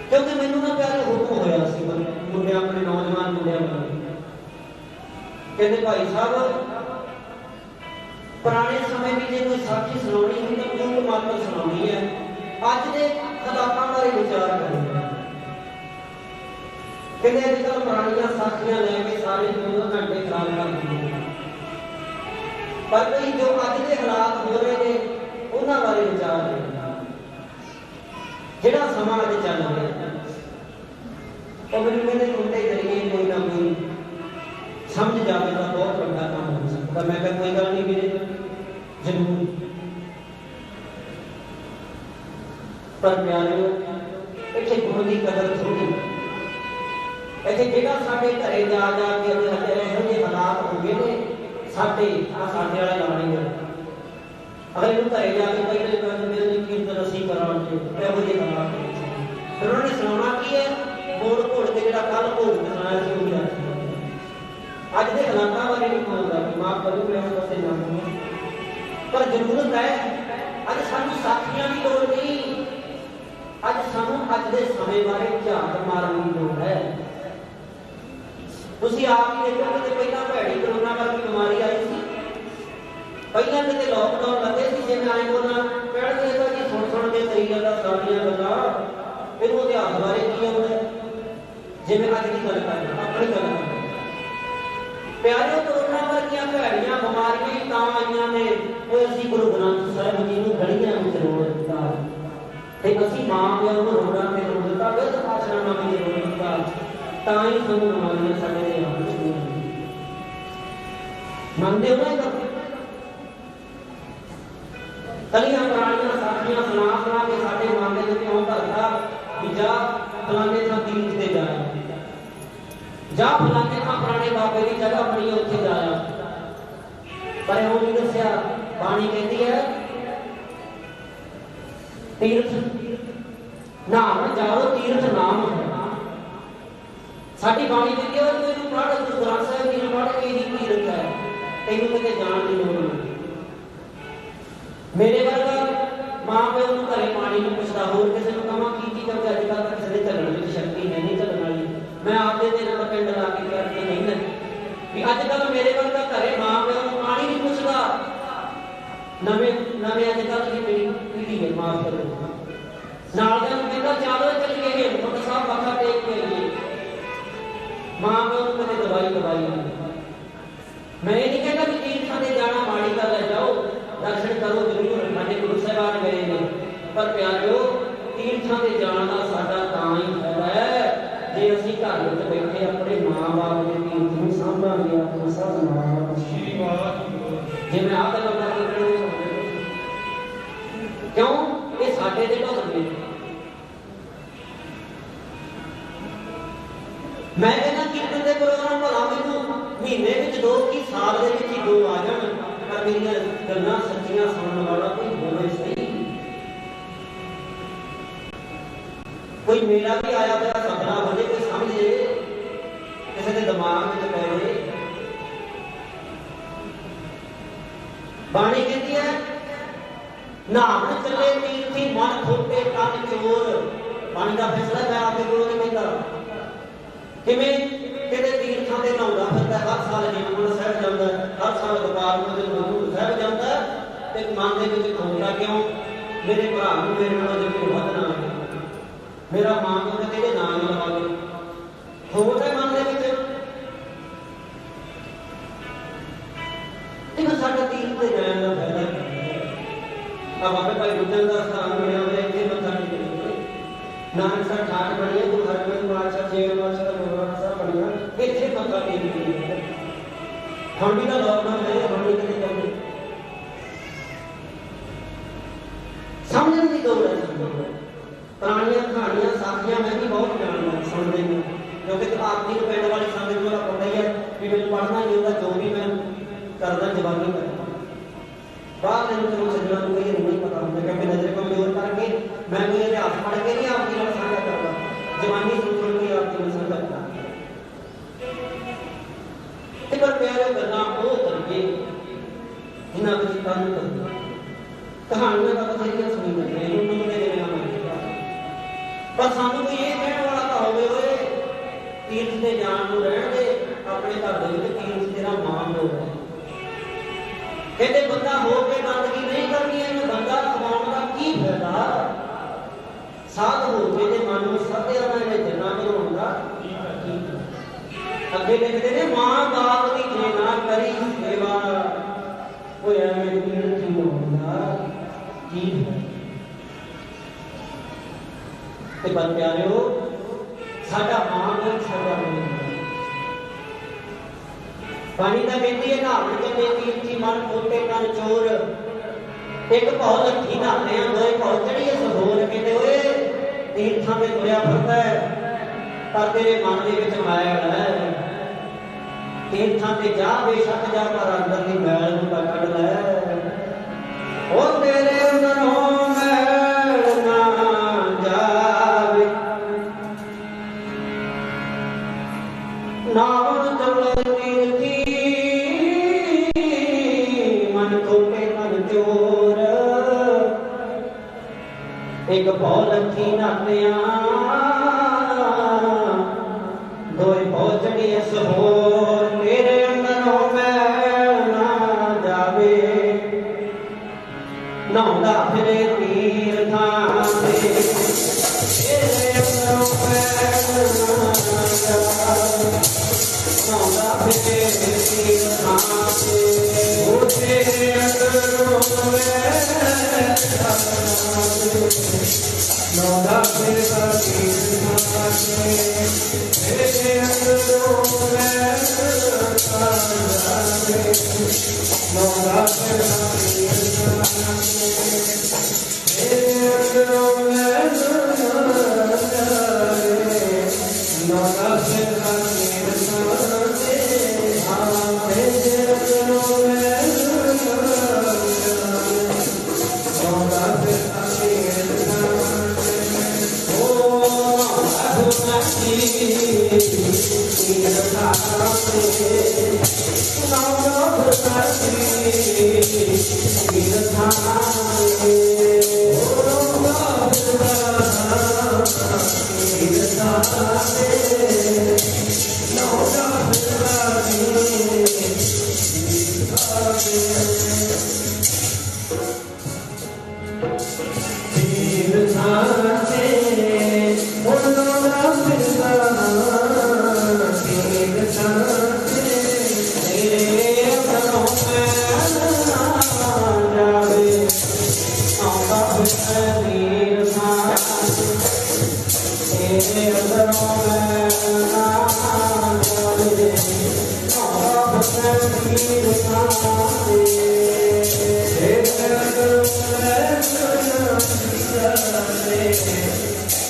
क्योंकि मैनू ना प्यारे हुक्म होया सी मुंडे अपने नौजवान मुंडियां नूं, कहते भाई साहब पुराने समय की जो कोई साखी सुनानी हुई तो कूट मात्र सुनानी है, अज के हालातों बारे विचार करना। कहते अजकल पुरानियां साखियां लैके सारे 2 घंटे खराब कर दिए, पर कई जो अज के हालात हो रहे हैं उन्होंने बारे विचार करना। जिहड़ा समा अज चल रहा है और मैंने कहते उनके जरिए कोई ना कोई समझ जाए तो बहुत बड़ा काम हो सकता। मैं कहा कोई गल नहीं मेरे जरूर, पर प्यारे इत्थे गुण की कदर थोड़ी। इत्थे जिहड़ा साडे घरे जा जा के इहो ਜਿਹੇ हालात हो गए ने, साडे वाला गाना ही है। अगर इन्हू घरे जाके पहले कीर्तन असीं करांगे इहो जिहा गल्लां फिर उन्होंने सुनाना की है मोड़ घोड़ के जिहड़ा कल भोग सुनाया सी उही अज दे हालातां बारे नहीं बोलदा कि माफ करो मैं उस पासे जाऊंगा, पर जरूरत है अज सानू साखियां की लोड़ नहीं, अज सानू अज दे समय बारे झात मारन की लोड़ है। तुसीं आप ही देखो कि पहला भैड़ी कोरोना वर्गी बीमारी आई सी, पहला किते लॉकडाउन लगे सी जिवें आए बोलना कहणगे तां जी सुण के करी जांदा सारियां गल्लां फिर वो इतिहास बारे की आउंदा जिवें अज की गल करना अपनी गल करना प्यारे कोरोना वर्गियां भैड़ियां बीमारियां ही तां आईयां ने कि असीं गुरु ग्रंथ साहिब जी नूं गलियां विच रोड़ दित्ता ते असीं मां पिओ नूं रोड़ां ते रोड़ दित्ता बिरध आश्रमां विच रोड़ दित्ता तां ही सानूं बीमारियां साडे दे हाथ विच नहीं मनदे हो ना। कलियां पुरानियां साखियां सुना सुना के साडे मन दे विच आउं भरदा भी जा फलाने थां तीर्थ ते जाया जा फलाने थां पुराने बाबे की जगह बनी उत्थे जाया, पर इहो नहीं दस्सिया बाणी कहती है तीर्थ नाम जाओ तीर्थ नाम है। साडी बाणी कहती है तू पढ़ गुरु ग्रंथ साहिब जी पढ़ के ही तीर्थ है, तैनूं किते जाण दी लोड़ नहीं। मेरे वर्गा मां प्यो नूं घरे पानी नहीं पुछदा होर किसी नूं कहां की क्योंकि अजकल तक किसी दे झगड़न विच शक्ति है नहीं झगड़न वाली। मैं आपके तेरे का पिंड ला के कह के नहीं है कि अजकल मेरे वर्गा घरे मां प्यो नूं पानी नहीं पुछदा। नवे अजकल की पीढ़ी है माफ करो नाल दे नूं कहंदा चलो चलिए हेमकुंड साहब मत्था टेक के आइए, मां प्यो नूं कदे दवाई मैं ये नहीं कहता कि तीर्थां ते जाना माड़ी गल है, जाओ दर्शन करो जरूर साडे गुरु साहिबान गए ने, पर प्यारिओ तीर्थां ते जाण दा साडा तां ही फायदा है जे असीं घर विच बैठे अपने मां बाप दे तीर्थ नूं सांभांगे अपना सतनाम श्री वाहिगुरू। जे मैं आह गल्लां करके क्यों ये साडे दे ढोल ने। मैं कहना कीर्तन दे प्रोग्राम भला मैनूं महीने विच 2 की साल दे विच ही 2 आ जाण, पर मेरियां गल्लां सच्चियां सुनने वाला कोई होवे सही। कोई मेला भी आया हुआ सपना बने कोई समझे किसी के दिमाग में पै बाणी कहती है नाम चले तीर्थी मन खोटे तन चोर। बाणी का फैसला मैं आपके गुरु ने कहता किवें किते तीर्थां ते नहाउंदा फिरदा हर साल हेमकुंड साहिब जांदा हर साल गोपालपुर ते हजूर साहिब जांदा ते मन दे विच खोटा क्यों मेरे भरा नूं मेरे नाल जे कोई वध ना है मेरा मां को ते तेरे नाम ही लगा दे खोट है मन दे विच। इन्हां साडा तीर्थ ते जाण दा फायदा आ बाबे भाई गुरजन दा स्थान बनया होया इत्थे मत्था टेक नानक साहब ठाठ बनी है गुरु हरगोबिंद पातशाह छेवें पातशाह गुरद्वारा साहब बनिया इत्थे मत्था टेक के हम भी ना लॉकडाउन है हम भी किते जाऊंगे समझने की लोड़ है। पुरानियां कहानियां साखियां मैं भी बहुत जानना सुनने में क्योंकि आप जी पिंड वाली संगत मेरा पता ही है कि मैं पढ़ना नहीं होता जो भी मैं करदा जवानी करदा बाहर के लोगों को सज्जनों को ये नहीं पता होता क्योंकि नजर कमजोर करके मैं कोई इतिहास पढ़ के नहीं आपकी नाल साझा करता जवानी सुन के आपकी नाल साझा करता ते पर प्यारे गल्लां ओ करिए जिन्हां विच तन कर कहानियां का बथेरियां सुनी जांदे ने उन्हां दे नाम पर सानू कोई ये कहण वाला तां होवे ओए तीर्थ ते जाण नूं रहण दे अपने घर दे विच तीर्थ तेरा मान लो कहते बंदा हो के बंदगी नहीं करनी है बंदा कमाने का की फायदा साध हो के ते मन में सत्य रहना जना बनाउंदा अगे लिखते ने मां बाप की जे ना करी सेवा कोई एवें तीर्थ होंदा की ते पर प्यारिओ साडा मां कोई साडा नहीं पानी का कहती है नाम चले तीर्थी मन खोटे तन चोर एक भाव लट्ठी नहाते हैं दो भाव चढ़िए सहोर कहते हुए तीर्थां में तुरया फिरदा है पर तेरे मन दे विच मैल है तीर्थां ते जा बेशक जा पर अंदर दी मैल नूं तां कढ लै ओ तेरे अंदरों मैल ना जावे नावन चलो तीर्थी मन खोटे मन चोर एक भौ लखी नातिया दोए भौ चढ़ी असहोर तेरे अंदरों मैल ना जावे नौंदा फिरे तीर्थां ते तेरे अंदरों मैल ना जावे नौंदा फिरे तीर्थां ते ओ तेरे अंदरों मैल ना जावे नौंदा फिरे तीर्थां ते तेरे अंदरों मैल ना जावे नौंदा फिरे तीर्थां तेरे अंदरों मैल ना जावे नौंदा फिरे तीर्थां ते तेरे अंदरों मैल ना जावे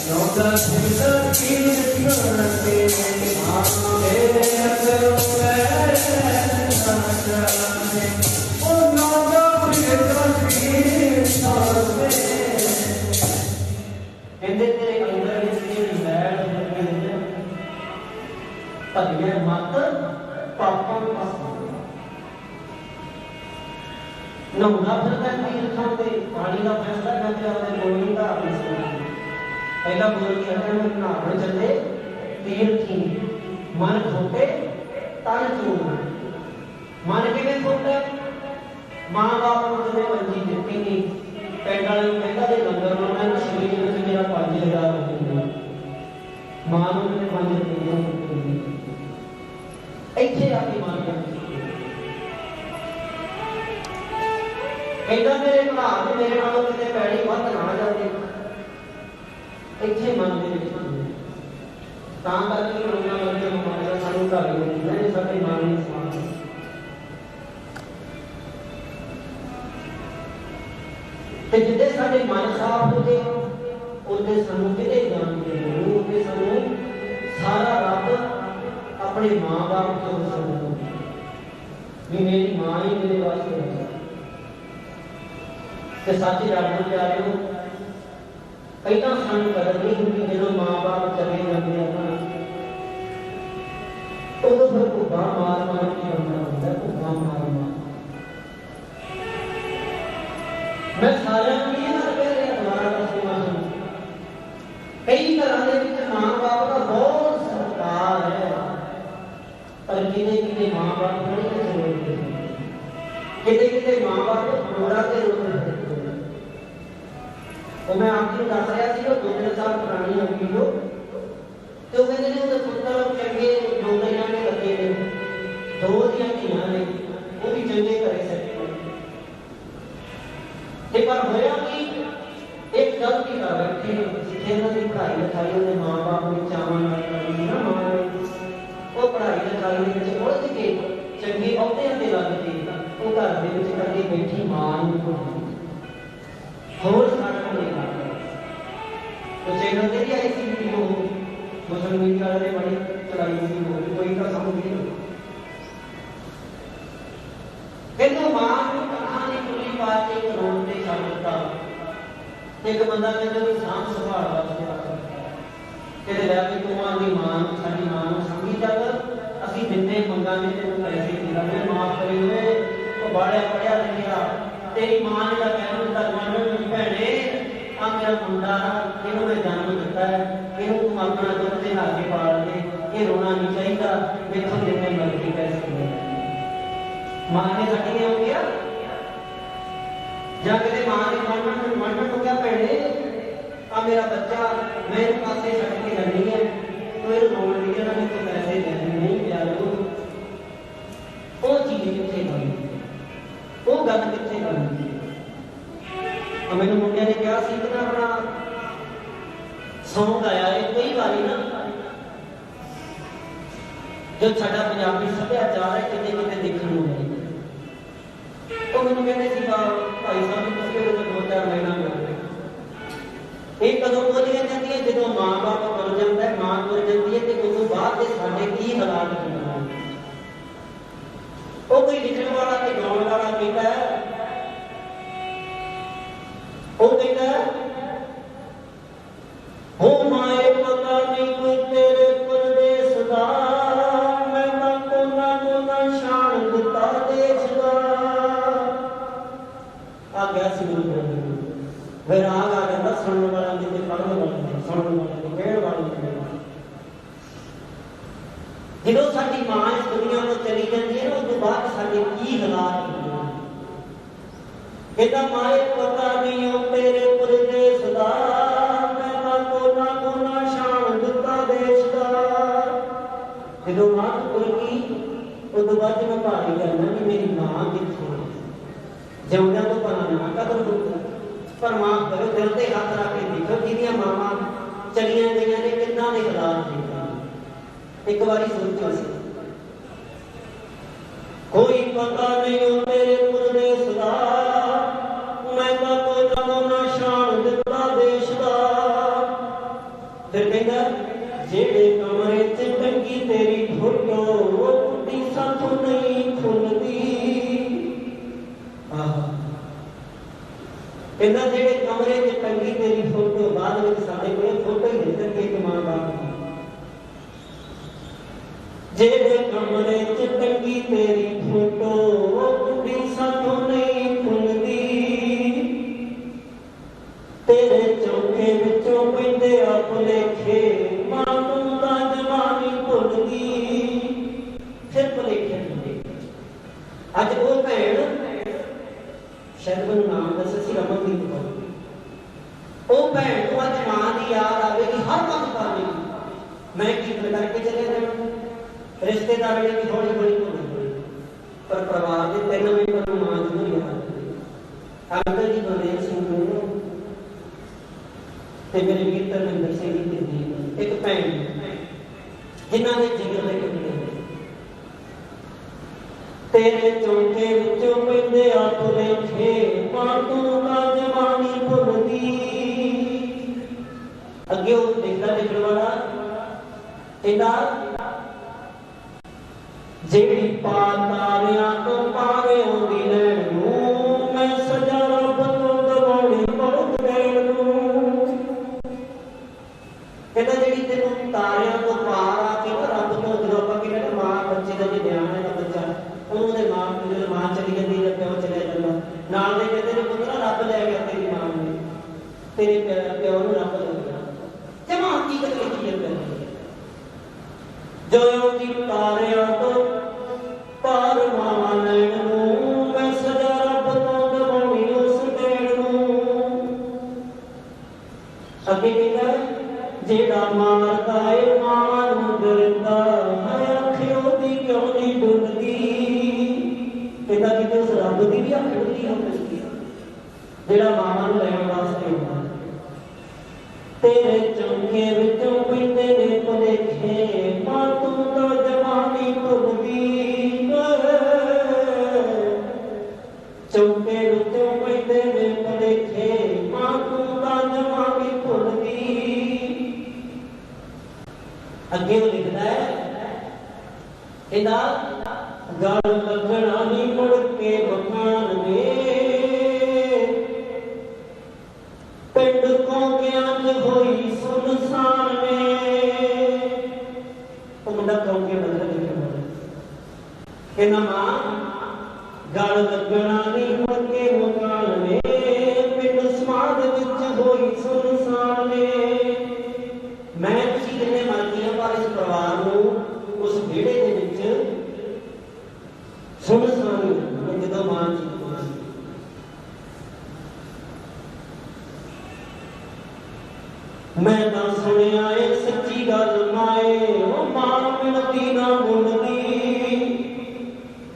नौंदा फिरे तीर्थां नौंदा फिरदा तीर्थां ते पानी का फैसला करके अपने बोलने का पहला बोल के हटे में नहाने चले तीर्थी मन खोटे तन चूर मन किवें खोटे मां बाप को जदे मंजी दित्ती नहीं पिंड वाले कहंदा जे लंगर लाउणा ना शरीर विच मेरा 5000 रुपए मां नूं ने 5 रुपए ਇੱਥੇ ਆ ਕੇ ਮੰਨ ਗਿਆ ਕਹਿੰਦਾ ਮੇਰੇ ਭਰਾ ਤੇ ਮੇਰੇ ਨਾਲੋਂ ਕਿਤੇ ਪੈੜੀ ਵੱਧ ਨਾ ਜਾਂਦੀ ਇੱਥੇ ਮਨ ਦੇ ਵਿੱਚ ਤਾਂ ਕਰਕੇ ਉਹਨਾਂ ਵਰਗੇ ਮਾਇਆ ਸਾਨੂੰ ਘਰ ਨਹੀਂ ਸਾਡੇ ਮਨ ਨਹੀਂ ਸਮਾਨ ਤੇ ਜਿੱਦੇ ਸਾਡੇ ਮਨ ਸਾਫ਼ ਹੋ ਗਏ ਉਹਦੇ ਸਾਨੂੰ ਕਿਤੇ ਗਿਆਨ ਦੇ ਉਹਦੇ ਸਾਨੂੰ ਸਾਰਾ ਰੱਬ अपने माँ बाप को समझो भी मेरी माँ ही मेरे वास्ते है ते सच जानना प्यारे हो कई तो सानू कदर नहीं होती जो माँ बाप चले जाते हैं उदों फिर भुग्गा मार मार के बनना होता है भुग्गा मार मार मैं सारे दोबारा दसना कई तरह के माँ बाप का बहुत सत्कार है पर किते मां बाप बड़ी जरूरत है किते मां बाप थोड़ा के रूप में वो मैं आपको दस रहा थी वो 2-3 साल पुरानी हो गई हो तो कहते ने वो पुत्र चंगे दो महीना के लगे ने दो दियां धीआं ने वो भी चंगे करे सकते ते पर होया कि एक गलती कर बैठे जिथे उन्होंने पढ़ाई लिखाई उन्हें मां बाप ने चावां नाल करी ना मां वो पढ़ाई लिखाई के उलझ के चंगे अहुदे ते लग के वो घर दे विच करके बैठी मां नूं होर सारा नहीं तो चैनल ते भी आई सी वीडियो सोशल मीडिया वाले बड़ी चलाई सी कोई का समझ नहीं एक बंदा कहता भी सांभ संभाल वास्ते कहते लैके तू आदि मां साडी मां समझी जाता असीं जिन्ने मंगांगे तेनों पैसे दिंदा माफ करी हुए वो बाड़िया पढ़िया लिखिया तेरी मां ने कहना दिता मन भैणे आ मेरा मुंडा इहनूं मैं जन्म दिता है इहनूं तू अपना दुध दे के पाल दे ये रोना नहीं चाहिए मेथों जिन्ने मर्जी पैसे ले मां ने साडी ने हो गया ਜਾਂ ਕਿਤੇ ਮਾਂ ਨੇ ਮੰਨਣ ਨੂੰ ਕਿਹਾ ਭੈਣੇ ਆ ਮੇਰਾ ਬੱਚਾ ਮੈਂ ਇਹਨੂੰ ਪਾਸੇ ਛੱਡ ਕੇ ਜਾਣੀ ਹੈ ਤੂੰ ਇਹਨੂੰ ਰੋਣ ਲਈ ਇਹਨਾਂ ਨੇ ਕੋਈ ਪੈਸੇ ਦੇਣੇ ਨਹੀਂ ਪਿਆ ਉਹ ਚੀਜ਼ ਕਿੱਥੇ ਗਈ ਉਹ ਗੱਲ ਕਿੱਥੇ ਗਈ ਆ ਮੈਨੂੰ ਮੁੰਡਿਆਂ ਨੇ ਕਿਹਾ ਸੀ ਕਿ ਆਪਣਾ ਸੌਂਗ ਆਇਆ ਹੈ ਕਈ ਵਾਰੀ ਨਾ ਜੋ ਸਾਡਾ ਪੰਜਾਬੀ ਸੱਭਿਆਚਾਰ ਹੈ ਕਿਤੇ ਕਿਤੇ ਦੇਖਣ ਨੂੰ ਮਿਲਦਾ ਉਹ ਮੈਨੂੰ ਕਹਿੰਦੇ ਸੀ ਭਾਈ ਸਾਹਿਬ ਤੁਸੀਂ ਉਹਦੇ ਤੋਂ 2-4 ਮਹੀਨਾ ਮਿਲਦੇ ਇਹ ਕਦੋਂ ਪਹੁੰਚੀਆਂ ਜਾਂਦੀਆਂ ਜਦੋਂ ਮਾਂ ਬਾਪ ਤੁਰ ਜਾਂਦਾ ਹੈ ਮਾਂ ਤੁਰ ਜਾਂਦੀ ਹੈ ਤੇ ਉਸ ਤੋਂ ਬਾਅਦ ਦੇ ਸਾਡੇ ਕੀ ਹਾਲਾਤ ਹੁੰਦੇ ਹਨ ਉਹ ਕੋਈ ਲਿਖਣ ਵਾਲਾ ਤੇ ਗਾਉਣ ਵਾਲਾ ਕਹਿੰਦਾ ਉਹ ਕਹਿੰਦਾ ਹੋ ਮਾਏ ਪਤਾ ਨਹੀਂ ਕੋਈ ਤੇਰੇ ਪਰਦੇਸ ਦਾ ਮੈਂ ਤਾਂ ਕੋਨਾ ਸ਼ਾਨ ਦਿੱਤਾ ਦੇਸ਼ ਦਾ आ गया सी गुरु वैराग आ गया सुनने वाला के पढ़ने वाले सुनने वाले कहने वाले जो साडी मां इस दुनिया को चली जाती है उस बाद साडे की हालात होंदे कहता माए पता नहीं ओ तेरे परदेस दा मैं ना कोना शान दिता देश दा जो मां तुर गई उस बाद मैं भारी करना कि मेरी मां किथे जिउंदियां तो भला ना कदर होती पर माफ करो दिल से हाथ रख के देखो जिहदियां मावां चलियां गईयां ने किदां दे हालात ने एक बारी सोचो कोई पता नहीं तेरे परदेस दा मैं तां कोना शान दिता देश दा फिर कहंदा जेड़े कमरे च टंगी तेरी फोटो टुटी साथों नहीं खुलदी कहता जेड़े कमरे च टंगी तेरी फोटो बाद में साढ़े को फोटो ही नहीं सकती एक मां बाप जेड़े कमरे च टंगी तेरी फोटो टुटी साथों नहीं खुलदी तेरे चौके विचों पैंदे आप लेखे मां तू तां जवानी भुलदी फिर भुलेखे अज वो भैन शायद मैं नाम दस सी रमनदीप कौर वो भैन को अज मां की याद आएगी हर वक्त आएगी मैं कीर्तन करके चले जाना रिश्तेदार ने भी थोड़ी थोड़ी भूल पर परिवार के 3 मेंबर मां जरूर याद अंकल जी बलदेव सिंह गुरु ते मेरे वीर धर्मेंद्र सिंह जी एक भैन जिन्हों ने जिगर के टुकड़े तेरे चौके विचों पैंदे आप लेखे मां तू तां जवानी भुलदी अगे वो लिखदा लिखण वाला कहंदा जेड़ी पा तारियां तो पावे ओदी लैण नूं मैं सजा रब तो दवाणी बहुत देण नूं कहंदा जेड़ी तेनूं तारियां तो पार आ के रब तो जदों आपां कहंदे मां बच्चे दा जे ध्यान है बच्चा उन्होंने मां चली जाती है प्यो चले जाता नाल दे कहते ने पुत्रा रब लै गया तेरी मां ने तेरे प्यो नूं रब ले गया जमा हकीकत लिखी है जो की तारियां तो पार मां लैण नूं मैं सजा रब तो दवाणी उस देण नूं अगे कहंदा जेड़ा मारदा ए मां नूं डरदा है अखियों दी क्यों नहीं डुलदी कहता कि उस रब की भी अख डुलदी हो सकती जेड़ा मां नूं लैण वास्ते होंदा तेरे चौके विचों पैंदे ने भुलेखे मां तू तां जवानी भुलदी चौके विचों पैंदे ने भुलेखे मां तू तां जवानी भुलदी अगे वो लिखदा है कहंदा गल लगना नहीं मुड़ के मकान में पिंड कि ना मां गल लगना नहीं मुड़ के मकान में पिंड समाज विच होई सुनसान ने। मैं तुसीं जिन्ने मर्जी हो पर इस परिवार नूं उस विहड़े दे विच सुनसान ही जदों मां जी मैं तां सुनिया ए सच्ची गल माए ओ मां मिलदी ना मुलदी।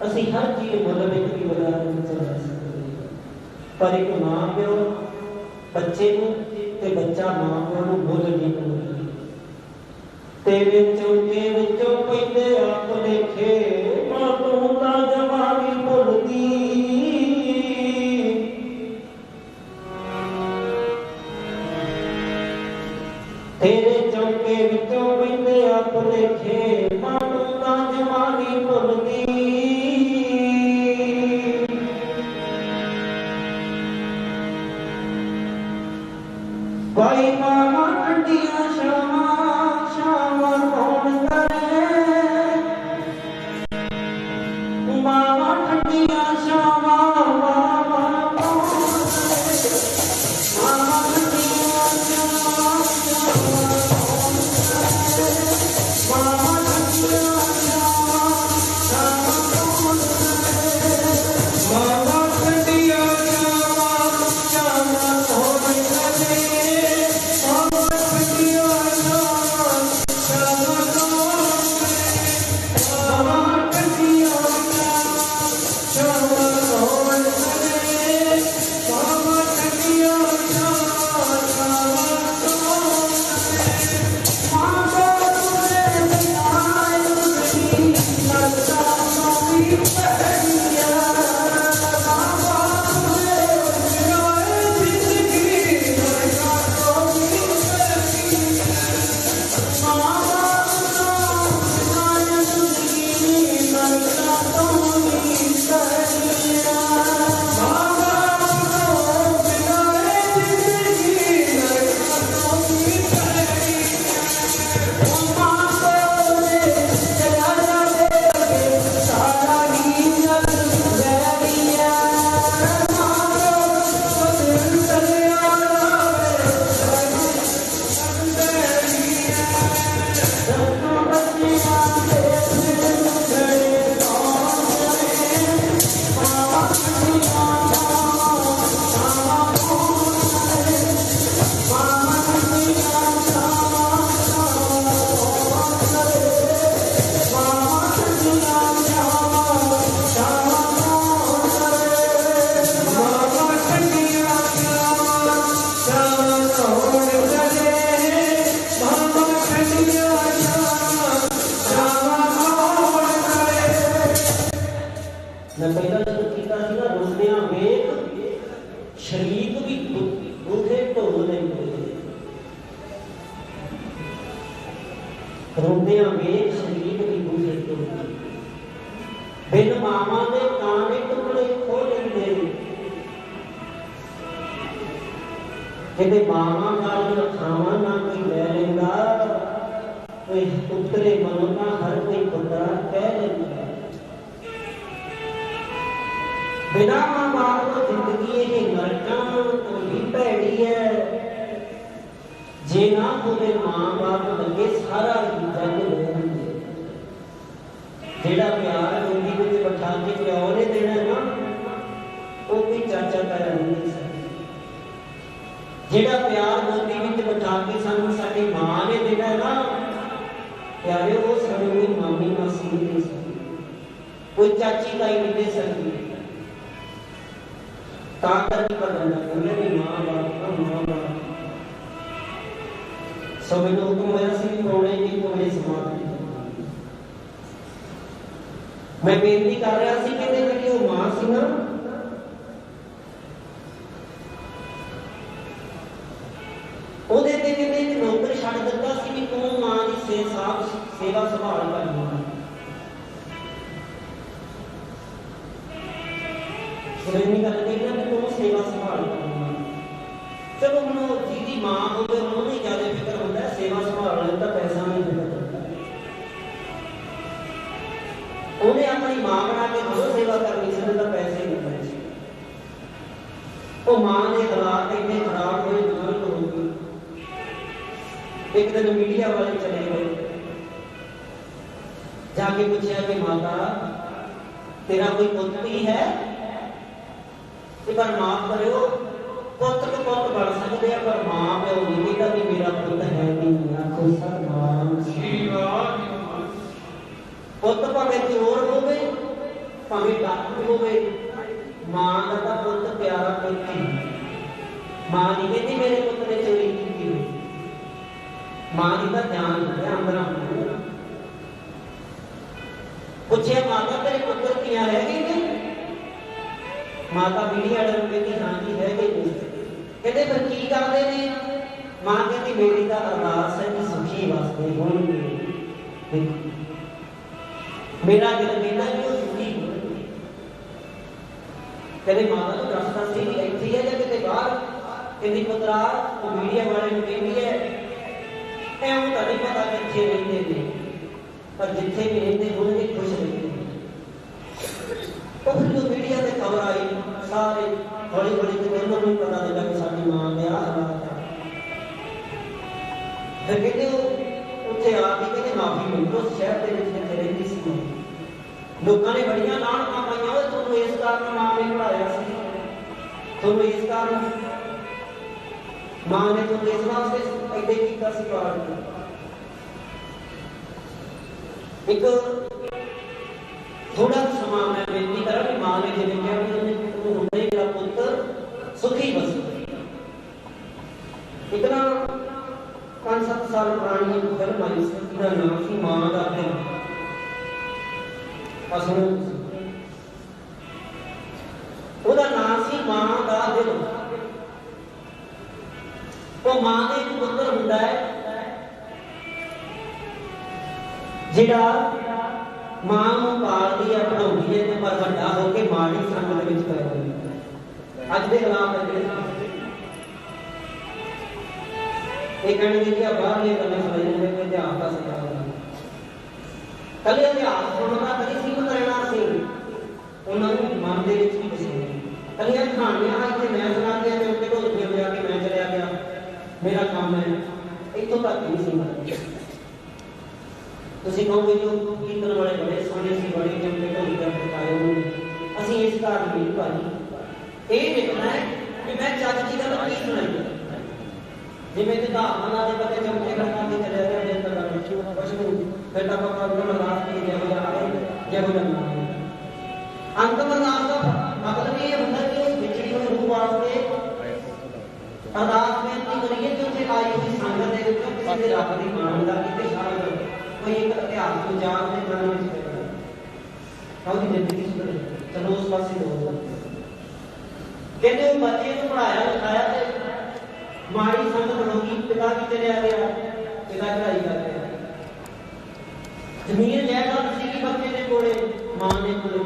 असीं हर चीज़ मुल विच भी बाजार विच ले सकदे पर एक मां प्यो बच्चे नूं ते बच्चा मां प्यो नूं मुल नहीं पाउंदा। तेरे चौके विचों पैंदे आप लेखे मां तूं तां जवानी भुलदी। तेरे चौके विचों पैंदे आप लेखे मां तूं तां जवानी भुलदी। भाई मामा ठंडियां शामां शामां कौन करे मामा ठंडियां शामां मामा कौन करे मामा ठंडियां शामां शामां कौन करे मामा ठंडियां शामां शामां कौन करे मामा ठंडियां शामां शामां कौन करे। मैं पहला शुरू किया रोंदियां वेख शरीक भी दुखे ढोल नहीं बोले। रोंदियां वेख शरीक भी दुखे ढोल बिन मामा दे काने टुकड़े खो लेंदे जिहदे मामा नाल खावा ना कोई लै लैंदा कोई उतरे मनो ना हर कोई पुत्रा कह लैंदा। बिना मां बाप को जिंदगी ये नरकां भी भैड़ी है। जे ना तुझे मां बाप लगे सारा जग लोगे जेड़ा प्यार गोदी विच बिठा के प्यो ने देना ना वो भी चाचा ताया नहीं सकदा। जेड़ा प्यार गोदी विच बिठा के सानू साडी मां ने देना ना प्यारे वो सानू कोई मामी मासी नहीं दे सकदी कोई चाची ताई नहीं दे सकदी। ताकत का बंदा बोले भी मां बाप का मां बाप सब लोग तो मेरा से तोड़े की तो मेरी समाप्ति। मैं बेनती कर रहा सी कहते कि वो मां सी ना ओदे ते कहते कि नौकर छड़ दिता सी कि तू मां दी सेवा संभाल करनी। नहीं कर देना कि तुम सेवा संभाल चलो हम जी मां होवे उन्होंने ज्यादा फिक्र होता है सेवा संभालने का पैसा नहीं फिक्र होता। उन्हें अपनी मां बना के जो सेवा करनी सी तो पैसे नहीं मिले। वो मां के हालात इतने खराब हुए, बुजुर्ग हो गई। एक दिन मीडिया वाले चले गए, जाके पूछा कि माता तेरा कोई पुत्र भी है? पर माफ करो, पुत्र तो पुत्र बन सकते हैं पर मां प्यो नहीं कहता कि मेरा पुत्र है नहीं। आखो सतनाम पुत्र भावे चोर होवे भावे डाकू होवे, मां का तो पुत्र प्यारा पुत्र ही। मां नहीं कहती मेरे पुत्र ने चोरी की, मां की तो ध्यान अंदर पूछे माता तेरे पुत्र किया है कि नहीं? माता मीडिया वाले कहती हाँ जी है कि नहीं। कहते फिर की करते ने? मां कहती मेरी तो अरदास है कि सुखी वास्ते होंगे, मेरा दिल कहता कि वो सुखी हो। कहते माता तो दसता सी भी इत्थे है या किते बाहर? कहती पुत्रा वो मीडिया वाले कहती है एवं तो नहीं पता कितने रहते हैं, पर जिथे भी रहते होंगे खुश रहते हैं। तो फिर जो मीडिया से खबर आई सारे हौली हौली तो उन्होंने पता लगा कि साडी मां के हालात है। फिर कहते उत्थे आके कहते माफी मंगो, शहर के जिथे रहती सी लोगों ने बड़ियां लाणतां पाईयां, तुहानू इस कारण मां ने पढ़ाया सी, तुहानू इस कारण मां ने तुहानू इस वास्ते ऐसे कीता सी पाल। एक थोड़ा समा मैं बेनती करा कि मां ने जिवें कहा कि उन्हें मेरा पुत्र सुखी बसे। इतना 5-7 साल पुरानी एक फिल्म आई सी, जिसका नाम सी मां का दिल। ਉਹਦਾ नाम सी मां का दिल। वो मां का एक पुत्र हुंदा है जिहड़ा मां नूं पालदी है, पढ़ाउंदी है, पर वड्डा होके माड़ी संगत विच पै जांदा। अज दे हालात अजे ਇਹ ਕਹਿਣਗੇ ਕਿ ਆ ਬਾਹਰਲੇ ਗੱਲਾਂ ਸੁਣਾਈ ਜਾਂਦੇ ਕੋਈ ਇਤਿਹਾਸ ਦਾ ਸਿਖਾਉਂਦਾ। ਕੱਲੇ ਇਤਿਹਾਸ ਸੁਣਨਾ ਕਦੀ ਸੀਮਤ ਰਹਿਣਾ ਸੀ, ਉਹਨਾਂ ਨੂੰ ਮਨ ਦੇ ਵਿੱਚ ਵੀ ਵਸੇ। ਕੱਲੀਆਂ ਕਹਾਣੀਆਂ ਇੱਥੇ ਮੈਂ ਸੁਣਾਉਂਦੀਆਂ ਤੇ ਉੱਤੇ ਢੋਲ ਕੇ ਲਿਆ ਕੇ ਮੈਂ ਚਲਿਆ ਗਿਆ, ਮੇਰਾ ਕੰਮ ਹੈ, ਇੱਥੋਂ ਤੱਕ ਨਹੀਂ ਸੀਮਤ। ਤੁਸੀਂ ਕਹੋਗੇ ਜੋ ਕੀਰਤਨ ਵਾਲੇ ਬੜੇ ਸੋਹਣੇ ਸੀ, ਬੜੇ ਚੰਗੇ ਢੋਲ ਕਰਕੇ ਪਾਏ ਹੋਏ, ਅਸੀਂ ਇਸ ਕਾਰਨ ਨਹੀਂ ਭਾਜੀ ਇਹ ਦੇਖਣਾ ਹੈ ਕਿ ਮੈਂ ਚੱਜ ਦੀ ਗੱਲ ਕੀ ਸੁਣਾਈ। जिमें जिदा मना दे पते चमके करना के चले गए जब तक कुछ नहीं फिर तक का अरदास की जय हो जाए जय हो जाए। अंत अरदास का मतलब ये होता है कि उस बिछड़ी हुई रूह वास्ते अरदास बेनती करिए कि उसे आई हुई संगत दे विच किसी दे रब दी मान दा किते शायद कोई एक इतिहास को जान दे मन विच काउदी जिंदगी सुधरे। चलो उस पासे दो कहते बच्चे को पढ़ाया लिखाया ते माड़ी संगत होगी, पिता की चलिया गया, पिता चढ़ाई कर गया। जमीन जायदाद सी बच्चे ने कोले, मां ने कोले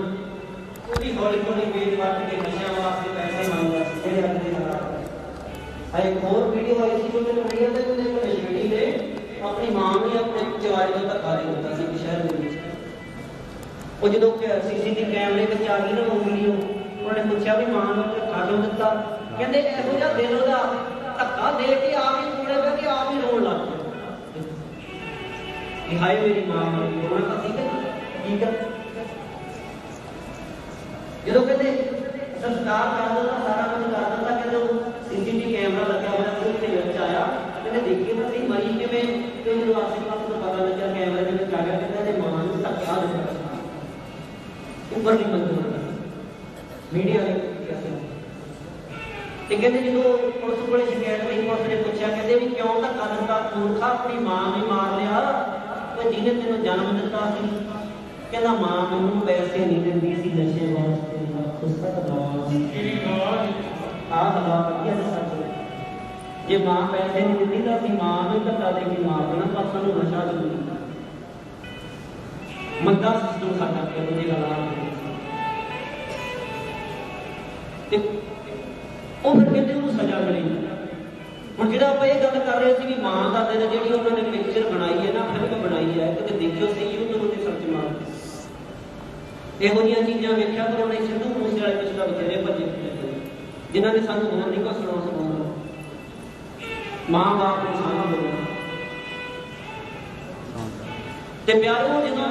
पूरी हौली हौली बेच बट के नशियां वास्ते पैसे मांगदा सी जेड़े अपने हालात। एक और वीडियो आई सी जो मैंने वीडियो ते कोई नशेड़ी ने अपनी मां ने अपने चवारे दा धक्का दे दित्ता सी शहर दे विच। ਉਹ ਜਦੋਂ सीसीटीवी कैमरे ਵਿੱਚ ਆ ਗਈ ना वो वीडियो, उन्होंने पूछा भी मां ਨੂੰ ਧੱਕਾ ਕਿਉਂ ਦਿੱਤਾ? ਕਹਿੰਦੇ ਇਹੋ ਜਿਹਾ ਦਿਲ ਉਹਦਾ धक्का दे के आप ही कोड़े पे कि आप ही रोन लग गए कि हाय मेरी मां रोना तो ठीक है जो कहते संस्कार कर दिता सारा कुछ कर दिता कहते सीसीटीवी कैमरा लगा हुआ आया कहते देखिए तो सही मरी कि मैं जो आसे पास को पता लगा कैमरे में आ गया कहते मां ने धक्का दिता ऊपर की मंजिल मीडिया कहते जो पुलिस को शिकायत हुई, पुलिस ने पूछा कहते भी क्यों धक्का दिता, मूर्खा अपनी मां ने मार लिया जिन्हें तेन जन्म दिता सी। कहता मां मैनू पैसे नहीं दिंदी सी नशे वास्ते। जे मां पैसे नहीं दिंदी तो असीं मां नूं धक्का दे के मार देना, पर सानूं नशा जरूरी मंदा सिस्टम साडा किहो जिहे हालात ਉਹ ਫਿਰ ਕਹਿੰਦੇ ਉਹਨੂੰ ਸਜ਼ਾ ਮਿਲੀ। ਹੁਣ ਜਿਹੜਾ ਆਪਾਂ ਇਹ ਗੱਲ ਕਰ ਰਹੇ ਸੀ ਵੀ ਮਾਂ ਦਾ ਦਿਲ ਜਿਹੜੀ ਉਹਨਾਂ ਨੇ ਪਿਕਚਰ ਬਣਾਈ ਹੈ ਨਾ, ਫਿਲਮ ਬਣਾਈ ਹੈ, ਕਿਤੇ ਦੇਖਿਓ ਸਹੀ YouTube ਤੇ ਸਰਚ ਮਾਰੋ। ਇਹੋ ਜਿਹੀਆਂ ਚੀਜ਼ਾਂ ਵੇਖਿਆ ਕਰੋ। ਨਹੀਂ ਸਿੱਧੂ ਮੂਸੇ ਵਾਲੇ ਪਿਛਲਾ ਬਥੇਰੇ ਭੱਜੇ ਜਿਨ੍ਹਾਂ ਨੇ ਸਾਨੂੰ ਹੋਰ ਨਹੀਂ ਕੁਛ ਸੁਣਾਉਣਾ। ਮਾਂ ਬਾਪ ਨੂੰ ਸਾਂਭੋ। ਤੇ ਪਿਆਰੋ ਜਦੋਂ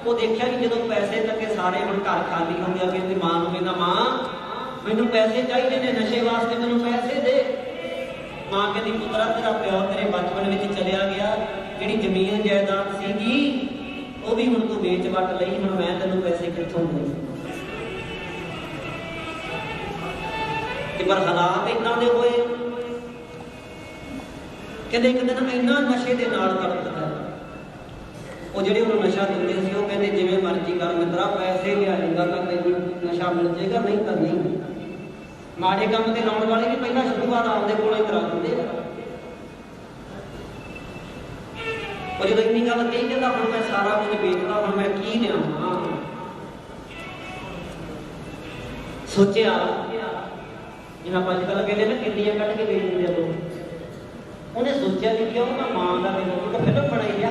ਉਹ ਦੇਖਿਆ ਕਿ ਜਦੋਂ ਪੈਸੇ ਲੱਗੇ ਸਾਰੇ ਹੁਣ ਘਰ ਖਾਲੀ ਹੁੰਦੇ ਆ, ਕਿ ਮਾਂ ਨੂੰ ਕਹਿੰਦਾ ਮਾਂ ਮੈਨੂੰ ਪੈਸੇ ਚਾਹੀਦੇ ਨੇ ਨਸ਼ੇ ਵਾਸਤੇ, ਮੈਨੂੰ ਪੈਸੇ ਦੇ। ਮਾਂ ਕਹਿੰਦੀ ਪੁੱਤਰਾ ਤੇਰਾ ਪਿਓ ਤੇਰੇ ਬਚਪਨ ਵਿੱਚ ਚਲਿਆ ਗਿਆ, ਜਿਹੜੀ ਜ਼ਮੀਨ ਜਾਇਦਾਦ ਸੀਗੀ ਉਹ ਵੀ ਹੁਣ ਤੂੰ ਵੇਚ ਵੱਟ ਲਈ, ਹੁਣ ਮੈਂ ਤੈਨੂੰ ਪੈਸੇ ਕਿੱਥੋਂ ਦੇ। ਪਰ ਹਾਲਾਤ ਇਦਾਂ ਦੇ ਹੋਏ, ਕਹਿੰਦੇ ਇੱਕ ਦਿਨ ਇੰਨਾ ਨਸ਼ੇ ਦੇ ਨਾਲ ਕਲਪਦਾ, ਉਹ ਜਿਹੜੇ ਉਹਨੂੰ ਨਸ਼ਾ ਦਿੰਦੇ ਸੀ ਉਹ ਕਹਿੰਦੇ ਜਿਵੇਂ ਮਰਜ਼ੀ ਕਰ ਮਿੱਤਰਾ, ਪੈਸੇ ਲਿਆਏਗਾ ਤਾਂ ਤੈਨੂੰ ਨਸ਼ਾ ਮਿਲ ਜਾਏਗਾ, ਨਹੀਂ ਤਾਂ ਨਹੀਂ। ਮਾੜੇ ਕੰਮ ਤੇ ਲਾਉਣ ਵਾਲੇ ਵੀ ਪਹਿਲਾਂ ਸ਼ੁਰੂਆਤ ਆਪਦੇ ਕੋਲੋਂ ਹੀ ਕਰਾ ਦਿੰਦੇ। ਉਹ ਜਦੋਂ ਇੰਨੀ ਗੱਲ ਕਹੀ ਕਹਿੰਦਾ ਹੁਣ ਮੈਂ ਸਾਰਾ ਕੁਝ ਵੇਚਦਾ, ਹੁਣ ਮੈਂ ਕੀ ਲਿਆਵਾਂ। ਸੋਚਿਆ ਜਿਵੇਂ ਆਪਾਂ ਅੱਜ ਕੱਲ੍ਹ ਕਹਿੰਦੇ ਨਾ ਕਿੱਲੀਆਂ ਕੱਢ ਕੇ ਵੇਚ ਦਿੰਦੇ ਆ ਲੋਕ। ਉਹਨੇ ਸੋਚਿਆ ਕਿ ਕਿਉਂ ਨਾ ਮਾਂ ਦਾ ਮੈਨੂੰ ਤਾਂ ਫਿਲਮ ਬਣਾਈ ਆ,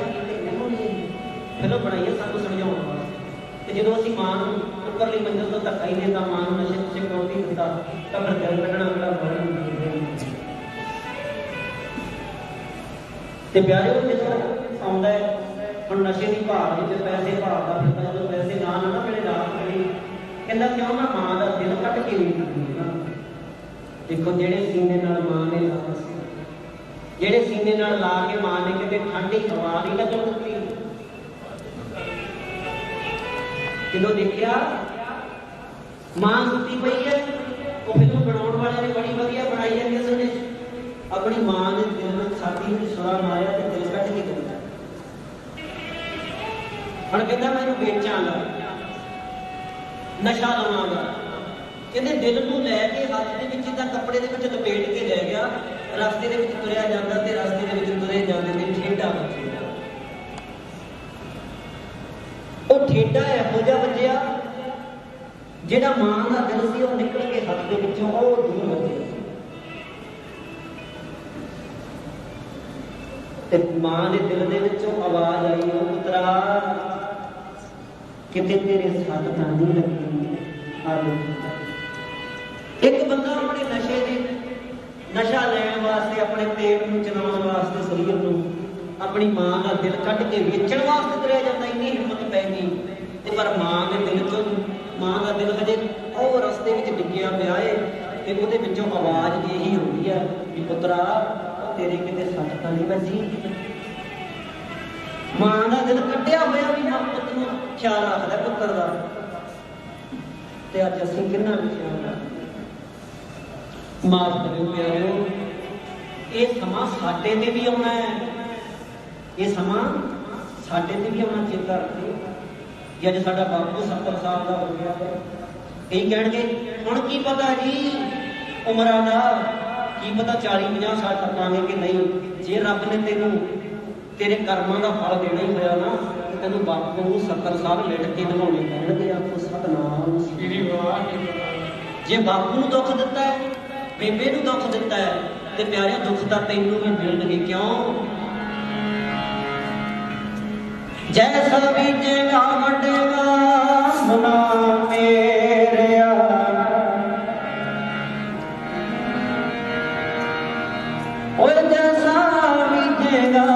ਫਿਲਮ ਬਣਾਈ ਆ ਸਾਨੂੰ ਸਮਝਾਉਣ ਵਾਸਤੇ। ਤੇ ਜਦੋਂ ਅਸੀਂ ਮਾਂ ਨੂੰ ਉੱਪਰਲੀ ਮੰਜ਼ਿਲ ਤੋਂ ਧੱਕਾ ਹੀ ਦੇਤਾ, ਮਾਂ ਨੂੰ ਨਸ਼ੇ ਨੁਸ਼ੇ ਪਾਉਣ ਨਹੀਂ ਦਿੱਤਾ, ਤਾਂ ਫਿਰ ਦਿਲ ਕੱਢਣਾ ਬੜਾ ਬੜਾ। ਤੇ ਪਿਆਰੇ ਉਹ ਜਦੋਂ ਆਉਂਦਾ ਹੁਣ ਨਸ਼ੇ ਦੀ ਭਾਲ ਵਿੱਚ ਪੈਸੇ ਭਾਲਦਾ ਫਿਰਦਾ, ਜਦੋਂ ਪੈਸੇ ਨਾ ਮਿਲੇ ਰਾਤ ਮਿਲੀ, ਕਹਿੰਦਾ ਕਿਉਂ ਨਾ ਮਾਂ ਦਾ ਦਿਲ ਕੱਢ ਕੇ ਵੇਚ ਦਿੰਦਾ। ਦੇਖੋ ਜਿਹੜੇ ਸੀਨੇ ਨਾਲ ਮਾਂ ਨੇ ਲਾ ਸੀ, ਜਿਹੜੇ ਸੀਨੇ ਨਾਲ ਲਾ ਕੇ ਮਾਂ ਨੇ ਕਿਤੇ ਠੰਡੀ ਹਵਾ ਨਹੀਂ ਲੱਗਣ ਦਿੱਤੀ। ਜਦੋਂ ਦੇਖਿਆ ਮਾਂ ਸੁੱਤੀ ਪਈ ਹੈ, ਉਹ ਫਿਲਮ ਬਣਾਉਣ ਵਾਲਿਆਂ ਨੇ ਬੜੀ ਵਧੀਆ ਬਣਾਈ ਹੈ ਕਿ ਉਸਨੇ ਆਪਣੀ ਮਾਂ ਦੇ ਦਿਲ ਵਿੱਚ ਛਾਤੀ ਵਿੱਚ ਛੁਰਾ ਮਾਰਿਆ ਤੇ ਦਿਲ ਕੱਢ ਕੇ ਦਿੱਤਾ। ਹੁਣ ਕਹਿੰਦਾ ਮੈਂ ਇਹਨੂੰ ਵੇਚਾਂਗਾ, ਨਸ਼ਾ ਲਵਾਂਗਾ। ਕਹਿੰਦੇ ਦਿਲ ਨੂੰ ਲੈ ਕੇ ਹੱਥ ਦੇ ਵਿੱਚ ਤਾਂ ਕੱਪੜੇ ਦੇ ਵਿੱਚ ਲਪੇਟ ਕੇ ਲੈ ਗਿਆ, ਰਸਤੇ ਦੇ ਵਿੱਚ ਤੁਰਿਆ ਜਾਂਦਾ ਤੇ ਰਸਤੇ ਦੇ ਵਿੱਚ ਤੁਰੇ ਜਾਂਦੇ ਤੇ ਠੇਡਾ ਵੱਜਿਆ। ਉਹ ਠੇਡਾ ਇਹੋ ਜਿਹਾ ਵੱਜਿਆ ਜਿਹੜਾ ਮਾਂ ਦਾ ਦਿਲ ਸੀ ਉਹ ਨਿਕਲ ਕੇ ਹੱਥ ਦੇ ਵਿੱਚੋਂ ਉਹ ਦੂਰ ਵੱਜਿਆ। ਤੇ ਮਾਂ ਦੇ ਦਿਲ ਦੇ ਵਿੱਚੋਂ ਆਵਾਜ਼ ਆਈ, ਉਹ ਪੁੱਤਰਾ ਕਿਤੇ ਤੇਰੇ ਸੱਟ ਤਾਂ ਨਹੀਂ ਲੱਗੀ। ਇੱਕ ਬੰਦਾ ਆਪਣੇ ਨਸ਼ਾ ਲੈਣ ਵਾਸਤੇ, ਆਪਣੇ ਪੇਟ ਨੂੰ ਚਲਾਉਣ ਵਾਸਤੇ, ਸਰੀਰ ਨੂੰ, ਆਪਣੀ ਮਾਂ ਦਾ ਦਿਲ ਕੱਢ ਕੇ ਵੇਚਣ ਵਾਸਤੇ ਤੁਰਿਆ ਜਾਂਦਾ। ਇੰਨੀ ਹਿੰਮਤ ਪੈ ਗਈ ਤੇ ਪਰ ਮਾਂ ਦੇ ਦਿਲ ਚੋਂ, ਮਾਂ ਦਾ ਦਿਲ ਹਜੇ ਉਹ ਰਸਤੇ ਵਿੱਚ ਡਿੱਗਿਆ ਪਿਆ ਏ ਤੇ ਉਹਦੇ ਵਿੱਚੋਂ ਆਵਾਜ਼ ਇਹੀ ਹੁੰਦੀ ਹੈ ਕਿ ਪੁੱਤਰਾ ਤੇਰੇ ਕਿਤੇ ਸੱਟ ਤਾਂ ਨਹੀਂ ਵੱਜੀ। ਮਾਂ ਦਾ ਦਿਲ ਕੱਢਿਆ ਹੋਇਆ ਵੀ ਮਾਂ ਪੁੱਤ ਨੂੰ ਖਿਆਲ ਰੱਖਦਾ ਪੁੱਤਰ ਦਾ। ਤੇ ਅੱਜ ਅਸੀਂ ਕਿੰਨਾ ਵੀ ਖਿਆਲ ਰੱਖਦੇ। ਮਾਫ਼ ਕਰਿਓ ਪਿਆਰਿਓ, ਇਹ ਸਮਾਂ ਸਾਡੇ ਤੇ ਵੀ ਆਉਣਾ ਹੈ, ਇਹ ਸਮਾਂ ਸਾਡੇ ਤੇ ਵੀ ਆਉਣਾ। ਚੇਤਾ ਰੱਖਿਓ ਕਿ ਅੱਜ ਸਾਡਾ ਬਾਪੂ 70 ਸਾਲ ਦਾ ਹੋ ਗਿਆ ਹੈ। ਕਈ ਕਹਿਣਗੇ ਹੁਣ ਕੀ ਪਤਾ ਜੀ ਉਮਰਾਂ ਦਾ, ਕੀ ਪਤਾ 40-50 ਸਾਲ ਟੱਪਾਂਗੇ ਕਿ ਨਹੀਂ। ਜੇ ਰੱਬ ਨੇ ਤੈਨੂੰ ਤੇਰੇ ਕਰਮਾਂ ਦਾ ਫਲ ਦੇਣਾ ਹੀ ਹੋਇਆ ਨਾ, ਤੈਨੂੰ ਬਾਪੂ ਨੂੰ 70 ਸਾਲ ਲਿਟ ਕੇ ਨਿਭਾਉਣੇ ਪੈਣਗੇ। ਆਪੋ ਸਤਨਾਮ ਸ੍ਰੀ ਵਾਹਿਗੁਰੂ। ਜੇ ਬਾਪੂ ਨੂੰ ਦੁੱਖ ਦਿੱਤਾ ਹੈ, ਬੇਬੇ ਨੂੰ ਦੁੱਖ ਦਿੱਤਾ ਹੈ, ਤੇ ਪਿਆਰਿਓ ਦੁੱਖ ਤਾਂ ਤੈਨੂੰ ਵੀ ਮਿਲਣਗੇ। ਕਿਉਂ? ਜੈਸਾ ਬੀਜੇਗਾ ਵੱਡੇਗਾ ਮਨਾ ਮੇਰਿਆ, ਓਏ ਜੈਸਾ ਬੀਜੇਗਾ,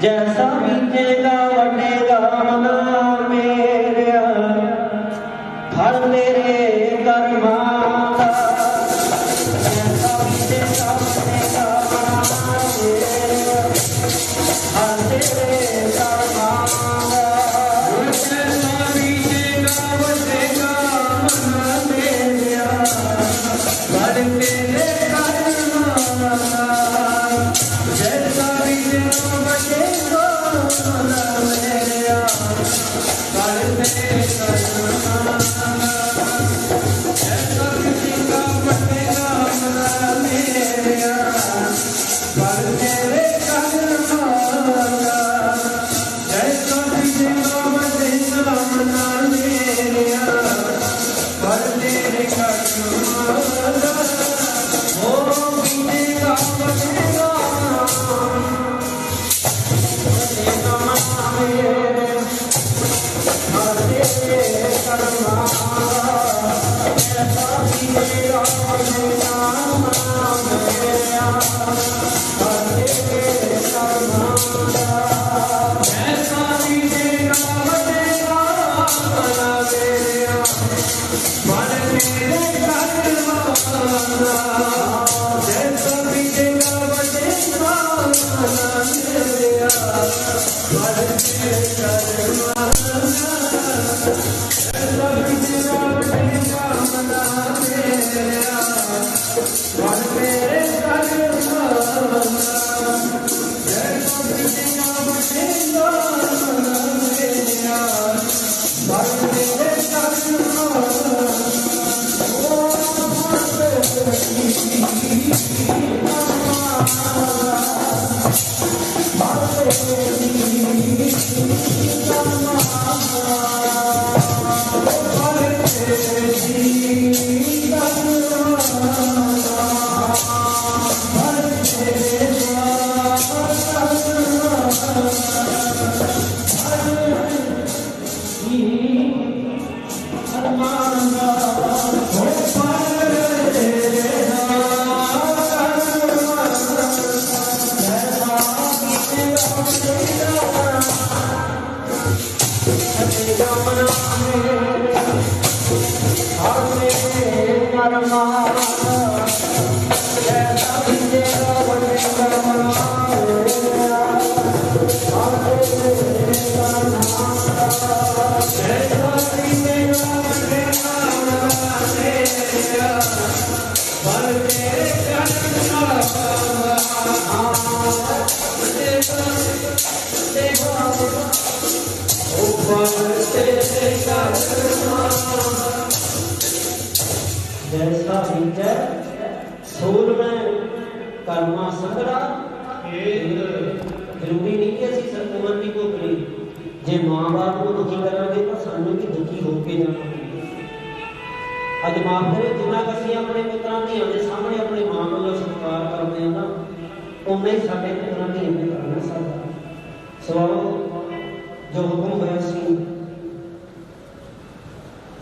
ਜੈਸਾ ਬੀਜੇਗਾ ਵੱਡੇਗਾ ਮਨਾ ਮੇਰਿਆ, ਫਲ ਤੇਰੇ ਕਰਮਾਂ ਦਾ। ਜੈਸਾ ਬੀਜੇਗਾ ਵੱਡੇਗਾ ਮਨਾ ਮੇਰਿਆ, ਫਲ ਤੇਰੇ ਕਰਮਾਂ ਦਾ। ਜੈਸਾ ਬੀਜੇਗਾ ਵੱਡੇਗਾ ਮਨਾ ਮੇਰਿਆ, ਫਲ ਤੇਰੇ ਕਰਮਾਂ ਦਾ। ਜੈਸਾ ਬੀਜੇਗਾ ਵੱਡੇਗਾ जैसा बीजा सोल में कर्मा संगरा जरूरी नहीं कि असं संतुलन की भोगनी जे माँ बाप को दुखी करांगे तो सानू भी दुखी होके जाना अज माफ करे जिन्ना असीं अपने पुत्रां धियां दे सामने अपने मां को संस्कार करते हैं ना उन्हें ही साडे पुत्रां धियां दे करना साडा सवाल जो हुक्म होया सी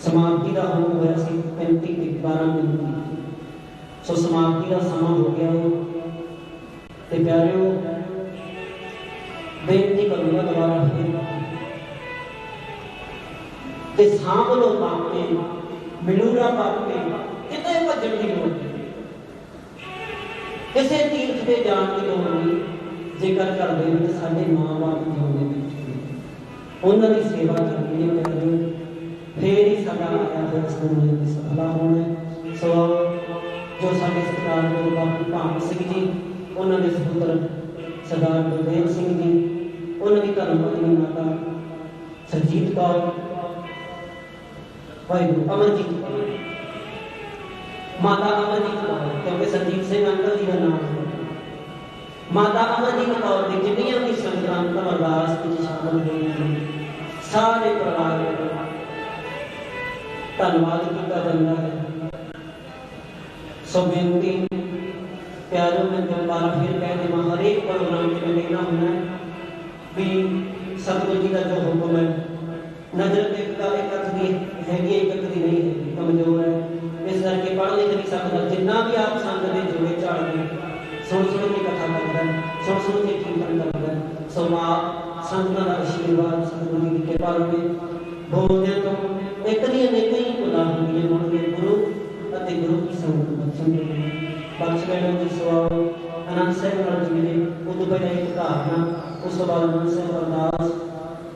समाप्ति का हुक्म होया सी 35-12 मिनट सो समाप्ति का समा हो गया हो ते प्यारिओ बेनती करूंगा दोबारा फिर सांभ लो पापे मिलूरा पापे कितने भजन की लोड़ किसी तीर्थ पे जान की लोड़ नहीं जेकर कर दे साडे मां बाप जिउंदे विच उन्हां दी सेवा करनी है फिर ही साडा आया है इस दुनिया की सफला होना है सो जो साडे सरकार गुरु बाबू भान सिंह जी उन्हां दे सुपुत्र सरदार बलदेव सिंह जी उन्हां दी धर्म पत्नी माता सरजीत कौर भाई अमरजीत माता अमरजीत कौर क्योंकि सरजीत सिंह अंकल जी का नाम है माता अमरजीत कौर दी जिन्नियां भी संगतां अरदास विच शामिल होईयां सारे परिवार धन्यवाद किया जाता है सो बेनती प्यारों में दोबारा फिर कह देवा हर एक प्रोग्राम में कहना होना है भी सतगुरु जी का जो हुक्म है नजर देखता एक अख की हैगी एक अख की नहीं है कमजोर है इस करके पढ़ लिख नहीं सकता जिन्ना भी आप संग दे जोड़े झाड़ के सुन के कथा करता है सुन के कीर्तन करता है सो मां संतां दा आशीर्वाद सतगुरु जी की कृपा में बोलदे तो एक दी अनेक ही भुला होंगे होंगे गुरु अते गुरु की संगत बख्शन बख्श लेना जी सवाल आनंद साहब नाल जुड़े उदों पहले एक धारणा उस तो बाद आनंद साहब अरदास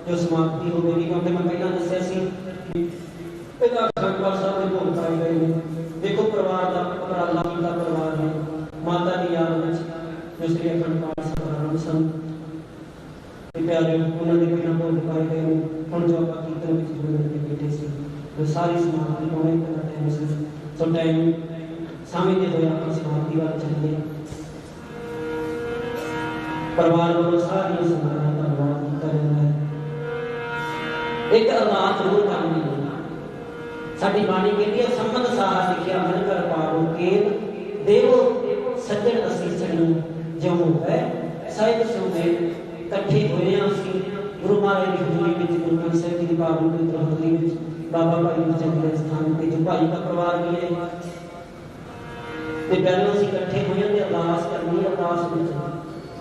जो समाप्ति होगी क्योंकि मैं पहला दस्या सी पहला खंडवाल साहब के भोग पाए गए हैं देखो परिवार का उपराला कीता परिवार ने माता की याद में जो श्री खंडवाल साहब संत प्यारे उन्होंने बिना भोग पाए गए हैं हम जो आप कीर्तन में जुड़ने के बैठे से जो सारी समाप्ति होने का टाइम से सो टाइम समझते हुए अपनी समाप्ति वाल चलिए परिवार वालों सारी समाप्ति का धन्यवाद किया जाता है एक अरदास जरूर करनी है साडी बाणी कहती है संबंध साहा लिखिया मन कर पावो केत देवो सज्जन असीसण जो है साहिब सुने इकट्ठे होए हैं असि गुरु महाराज की हजूरी में गुरु ग्रंथ साहिब जी की पावन पवित्र हजूरी में बाबा भाई गुरचरण के स्थान पे जो भाई का परिवार भी है ते पहले ਅਸੀਂ ਇਕੱਠੇ ਹੋਏ ਤੇ ਅਰਦਾਸ ਕਰਨੀ ਅਰਦਾਸ ਵਿੱਚ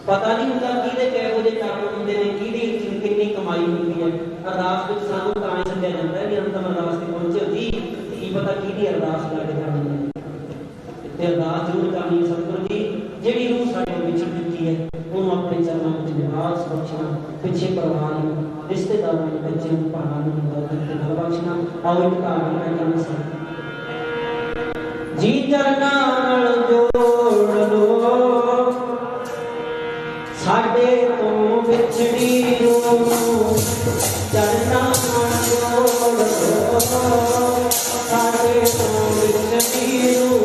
ਪਤਾ ਨਹੀਂ ਹੁੰਦਾ ਕਿਹਦੇ ਕਿਹੋ ਜਿਹੇ ਕੰਮ ਹੁੰਦੇ ਨੇ ਕਿਹਦੀ ਕਿੰਨੀ ਕਮਾਈ ਹੁੰਦੀ ਹੈ ਅਰਦਾਸ ਵਿੱਚ ਸਾਨੂੰ ਤਾਂ ਹੀ ਸਮਝਿਆ ਜਾਂਦਾ ਹੈ ਕਿ ਅੰਤਮ ਅਰਦਾਸ ਤੇ ਪਹੁੰਚੇ ਜੀ ਕੀ ਪਤਾ ਕਿਹਦੀ ਅਰਦਾਸ ਲੱਗ ਜਾਣੀ ਹੈ ਤੇ ਅਰਦਾਸ ਜ਼ਰੂਰ ਕਰਨੀ ਸਤਿਗੁਰੂ ਜੀ ਜਿਹੜੀ ਰੂਹ ਸਾਡੇ ਵਿੱਚ ਦਿੱਤੀ ਹੈ ਉਹਨੂੰ ਆਪਣੇ ਚਰਨਾਂ ਵਿੱਚ ਨਿਵਾਸ ਬਖਸ਼ਣਾ ਪਿੱਛੇ ਪਰਿਵਾਰ ਨੂੰ ਰਿਸ਼ਤੇਦਾਰਾਂ ਨੂੰ ਬੱਚਿਆਂ ਨੂੰ ਭਾਣਾ ਨੂੰ ਬਰਕਤ ਤੇ ਨਾਲ ਬਖਸ਼ਣਾ ਆਓ ਇੱਕ ਕਹਾਣੀ ਮੈਂ ਤੁਹਾਨੂੰ ਸੁਣਾ जी चरना जोड़ लो साडे तो विछड़ी रो चरना जोड़ लो साडे तो विछड़ी रो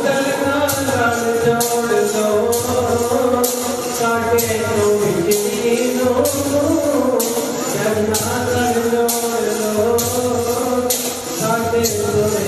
चरना जोड़ लो साडे तो विछड़ी रो चरना जोड़ लो साडे तो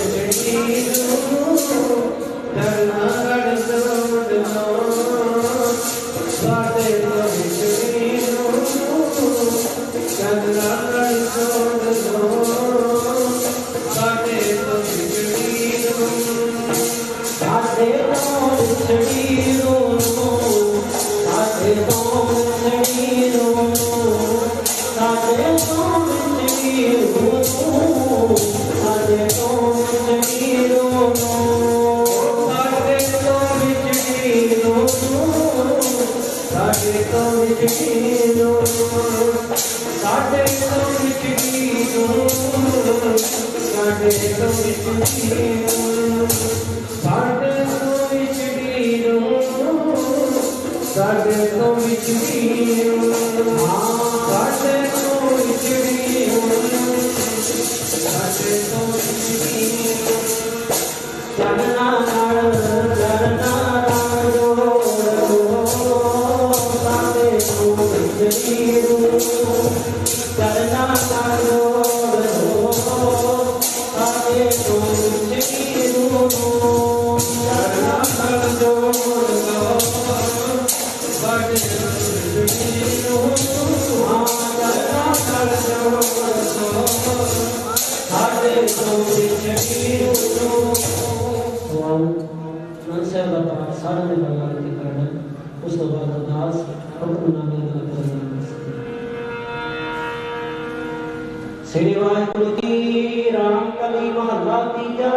श्री वाहिगुरु जी राम कली महला तीजा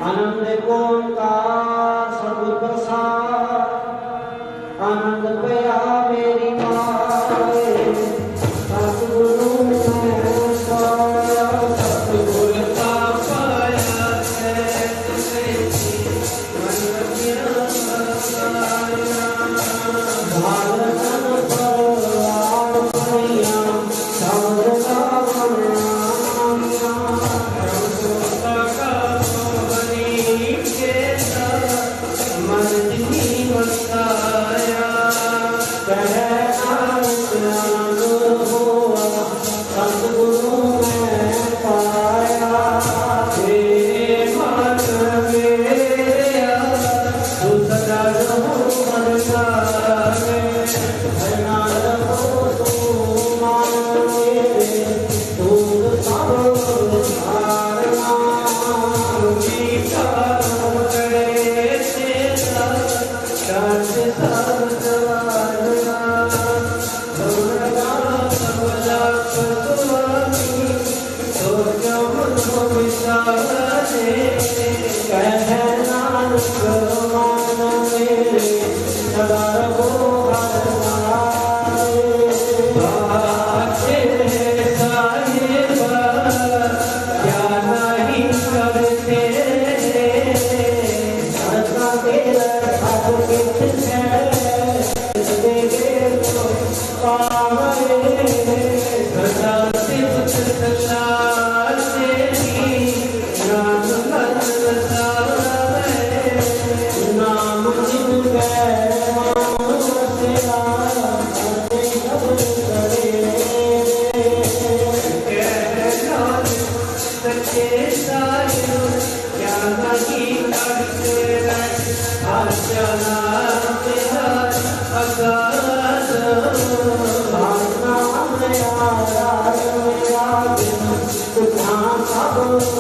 आनंद ओंकार सतगुर प्रसाद आनंद पया मेरी माए सतगुरु मैं पाया सतगुर का पाया Hare Oh